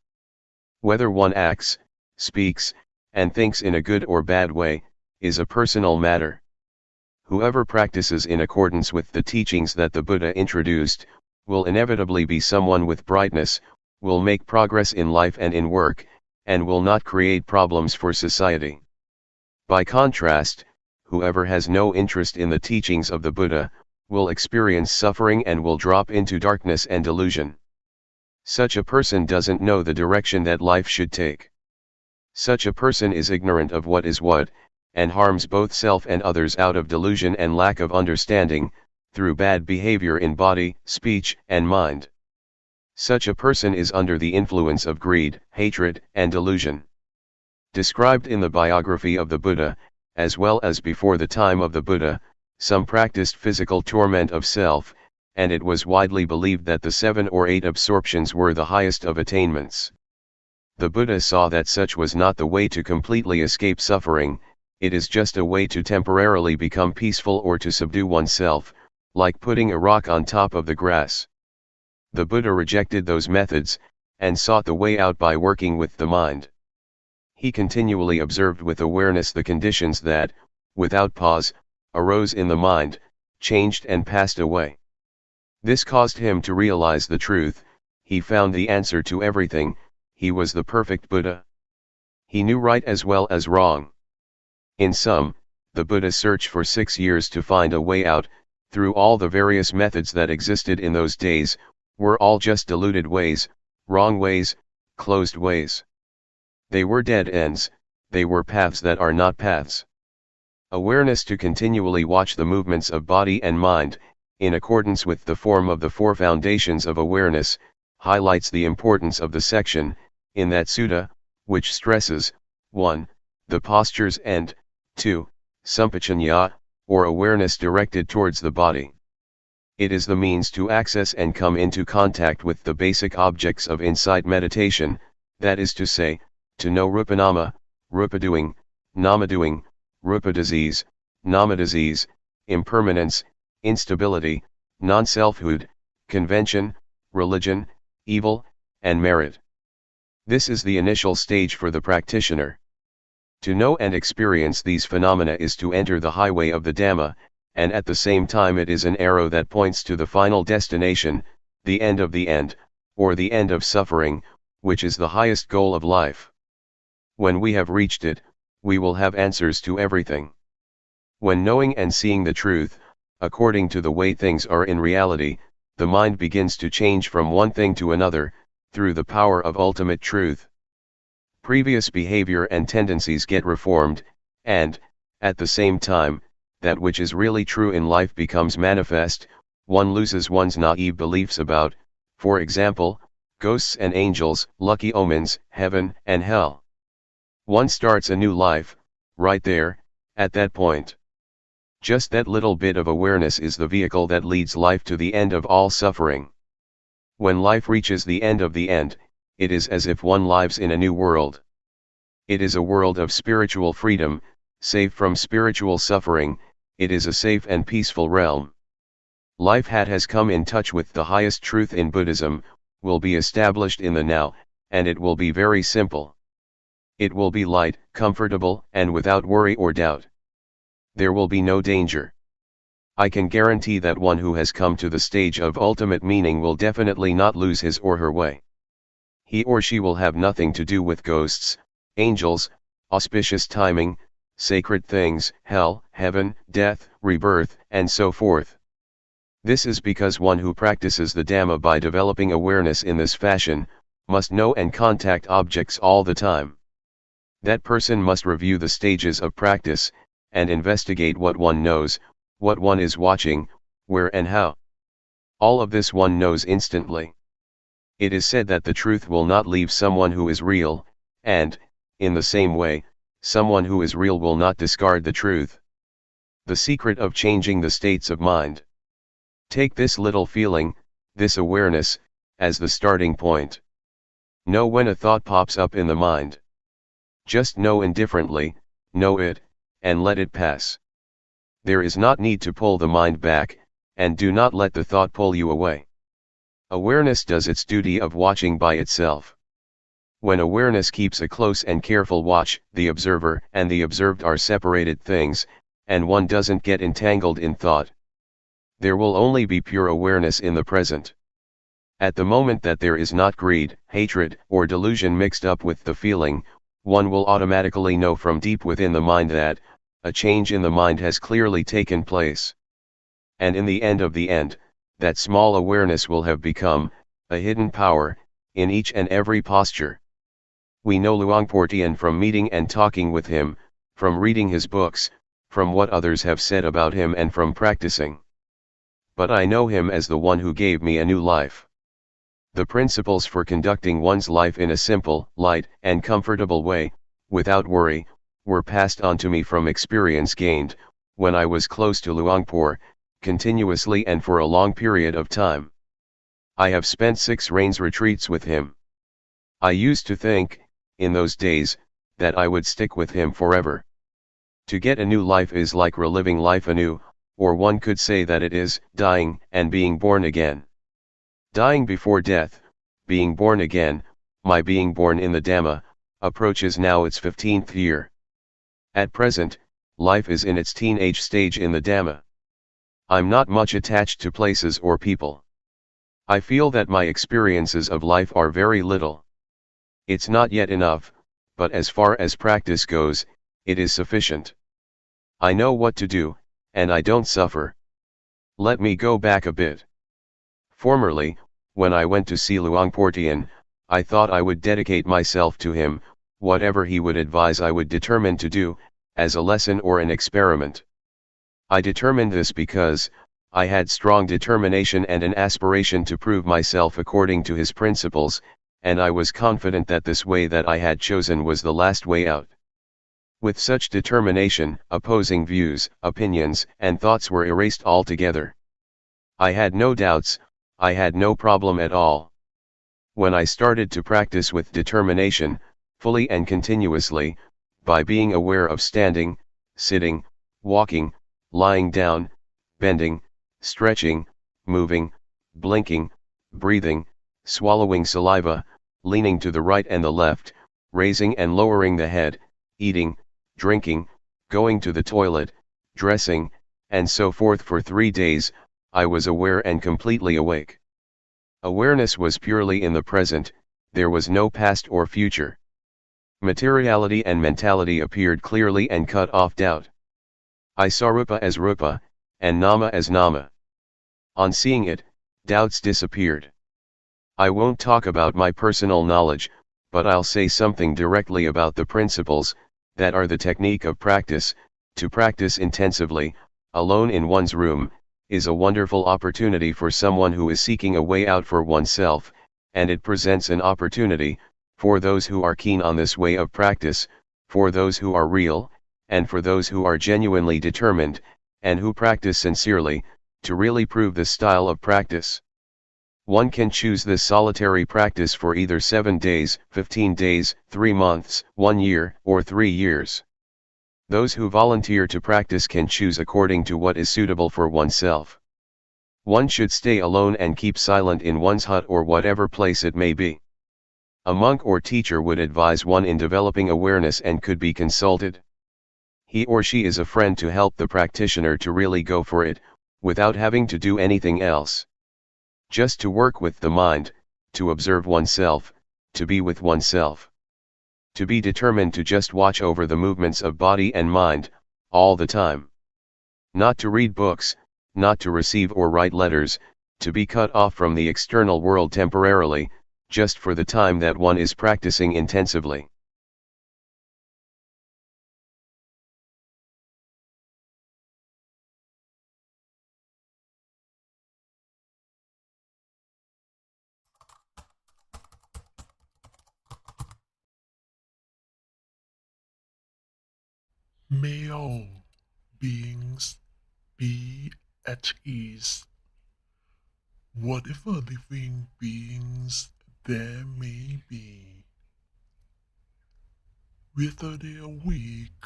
Whether one acts, speaks, and thinks in a good or bad way, is a personal matter. Whoever practices in accordance with the teachings that the Buddha introduced, will inevitably be someone with brightness, will make progress in life and in work, and will not create problems for society. By contrast, whoever has no interest in the teachings of the Buddha, will experience suffering and will drop into darkness and delusion. Such a person doesn't know the direction that life should take. Such a person is ignorant of what is what, and harms both self and others out of delusion and lack of understanding, through bad behavior in body, speech, and mind. Such a person is under the influence of greed, hatred, and delusion. Described in the biography of the Buddha, as well as before the time of the Buddha, some practiced physical torment of self, and it was widely believed that the 7 or 8 absorptions were the highest of attainments. The Buddha saw that such was not the way to completely escape suffering, it is just a way to temporarily become peaceful or to subdue oneself, like putting a rock on top of the grass. The Buddha rejected those methods, and sought the way out by working with the mind. He continually observed with awareness the conditions that, without pause, arose in the mind, changed and passed away. This caused him to realize the truth, he found the answer to everything, he was the perfect Buddha. He knew right as well as wrong. In sum, the Buddha searched for 6 years to find a way out, through all the various methods that existed in those days, were all just deluded ways, wrong ways, closed ways. They were dead ends, they were paths that are not paths. Awareness to continually watch the movements of body and mind, in accordance with the form of the 4 foundations of awareness, highlights the importance of the section, in that sutta, which stresses, 1. The postures and, 2. Sampajanya, or awareness directed towards the body. It is the means to access and come into contact with the basic objects of insight meditation, that is to say, to know rupanama, rupa doing, nama doing, rupa disease, nama disease, impermanence, instability, non-selfhood, convention, religion, evil, and merit. This is the initial stage for the practitioner. To know and experience these phenomena is to enter the highway of the Dhamma, and at the same time it is an arrow that points to the final destination, the end of the end, or the end of suffering, which is the highest goal of life. When we have reached it, we will have answers to everything. When knowing and seeing the truth, according to the way things are in reality, the mind begins to change from one thing to another, through the power of ultimate truth. Previous behavior and tendencies get reformed, and, at the same time, that which is really true in life becomes manifest. One loses one's naive beliefs about, for example, ghosts and angels, lucky omens, heaven and hell. One starts a new life, right there, at that point. Just that little bit of awareness is the vehicle that leads life to the end of all suffering. When life reaches the end of the end, it is as if one lives in a new world. It is a world of spiritual freedom, safe from spiritual suffering. It is a safe and peaceful realm. Life has come in touch with the highest truth in Buddhism, will be established in the now, and it will be very simple. It will be light, comfortable, and without worry or doubt. There will be no danger. I can guarantee that one who has come to the stage of ultimate meaning will definitely not lose his or her way. He or she will have nothing to do with ghosts, angels, auspicious timing, sacred things, hell, heaven, death, rebirth, and so forth. This is because one who practices the Dhamma by developing awareness in this fashion, must know and contact objects all the time. That person must review the stages of practice, and investigate what one knows, what one is watching, where and how. All of this one knows instantly. It is said that the truth will not leave someone who is real, and, in the same way, someone who is real will not discard the truth. The secret of changing the states of mind. Take this little feeling, this awareness, as the starting point. Know when a thought pops up in the mind. Just know indifferently, know it, and let it pass. There is not need to pull the mind back, and do not let the thought pull you away. Awareness does its duty of watching by itself. When awareness keeps a close and careful watch, the observer and the observed are separated things, and one doesn't get entangled in thought. There will only be pure awareness in the present. At the moment that there is not greed, hatred, or delusion mixed up with the feeling, one will automatically know from deep within the mind that, a change in the mind has clearly taken place. And in the end, that small awareness will have become, a hidden power, in each and every posture. We know Luangpor Teean from meeting and talking with him, from reading his books, from what others have said about him and from practicing. But I know him as the one who gave me a new life. The principles for conducting one's life in a simple, light, and comfortable way, without worry, were passed on to me from experience gained, when I was close to Luangpor, continuously and for a long period of time. I have spent 6 rains retreats with him. I used to think, in those days, that I would stick with him forever. To get a new life is like reliving life anew, or one could say that it is dying and being born again. Dying before death, being born again, my being born in the Dhamma, approaches now its 15th year. At present, life is in its teenage stage in the Dhamma. I'm not much attached to places or people. I feel that my experiences of life are very little. It's not yet enough, but as far as practice goes, it is sufficient. I know what to do, and I don't suffer. Let me go back a bit. Formerly, when I went to see Luangpor Teean, I thought I would dedicate myself to him, whatever he would advise I would determine to do, as a lesson or an experiment. I determined this because, I had strong determination and an aspiration to prove myself according to his principles, and I was confident that this way that I had chosen was the last way out. With such determination, opposing views, opinions, and thoughts were erased altogether. I had no doubts, I had no problem at all. When I started to practice with determination, fully and continuously, by being aware of standing, sitting, walking, lying down, bending, stretching, moving, blinking, breathing, swallowing saliva, leaning to the right and the left, raising and lowering the head, eating, drinking, going to the toilet, dressing, and so forth. For 3 days, I was aware and completely awake. Awareness was purely in the present, there was no past or future. Materiality and mentality appeared clearly and cut off doubt. I saw Rupa as Rupa, and Nama as Nama. On seeing it, doubts disappeared. I won't talk about my personal knowledge, but I'll say something directly about the principles, that are the technique of practice. To practice intensively, alone in one's room, is a wonderful opportunity for someone who is seeking a way out for oneself, and it presents an opportunity, for those who are keen on this way of practice, for those who are real, and for those who are genuinely determined, and who practice sincerely, to really prove this style of practice. One can choose this solitary practice for either 7 days, 15 days, 3 months, 1 year, or 3 years. Those who volunteer to practice can choose according to what is suitable for oneself. One should stay alone and keep silent in one's hut or whatever place it may be. A monk or teacher would advise one in developing awareness and could be consulted. He or she is a friend to help the practitioner to really go for it, without having to do anything else. Just to work with the mind, to observe oneself, to be with oneself. To be determined to just watch over the movements of body and mind, all the time. Not to read books, not to receive or write letters, to be cut off from the external world temporarily, just for the time that one is practicing intensively. May all beings be at ease. Whatever living beings there may be, whether they are weak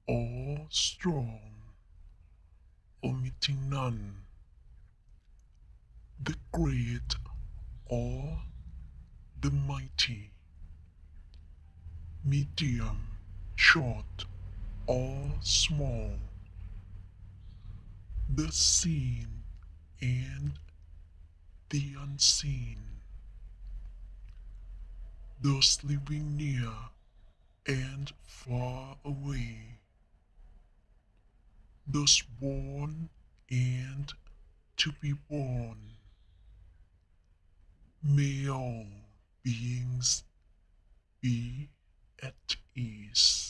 or strong, omitting none, the great or the mighty, medium, short or small, the seen and the unseen, those living near and far away, those born and to be born. May all beings be at ease.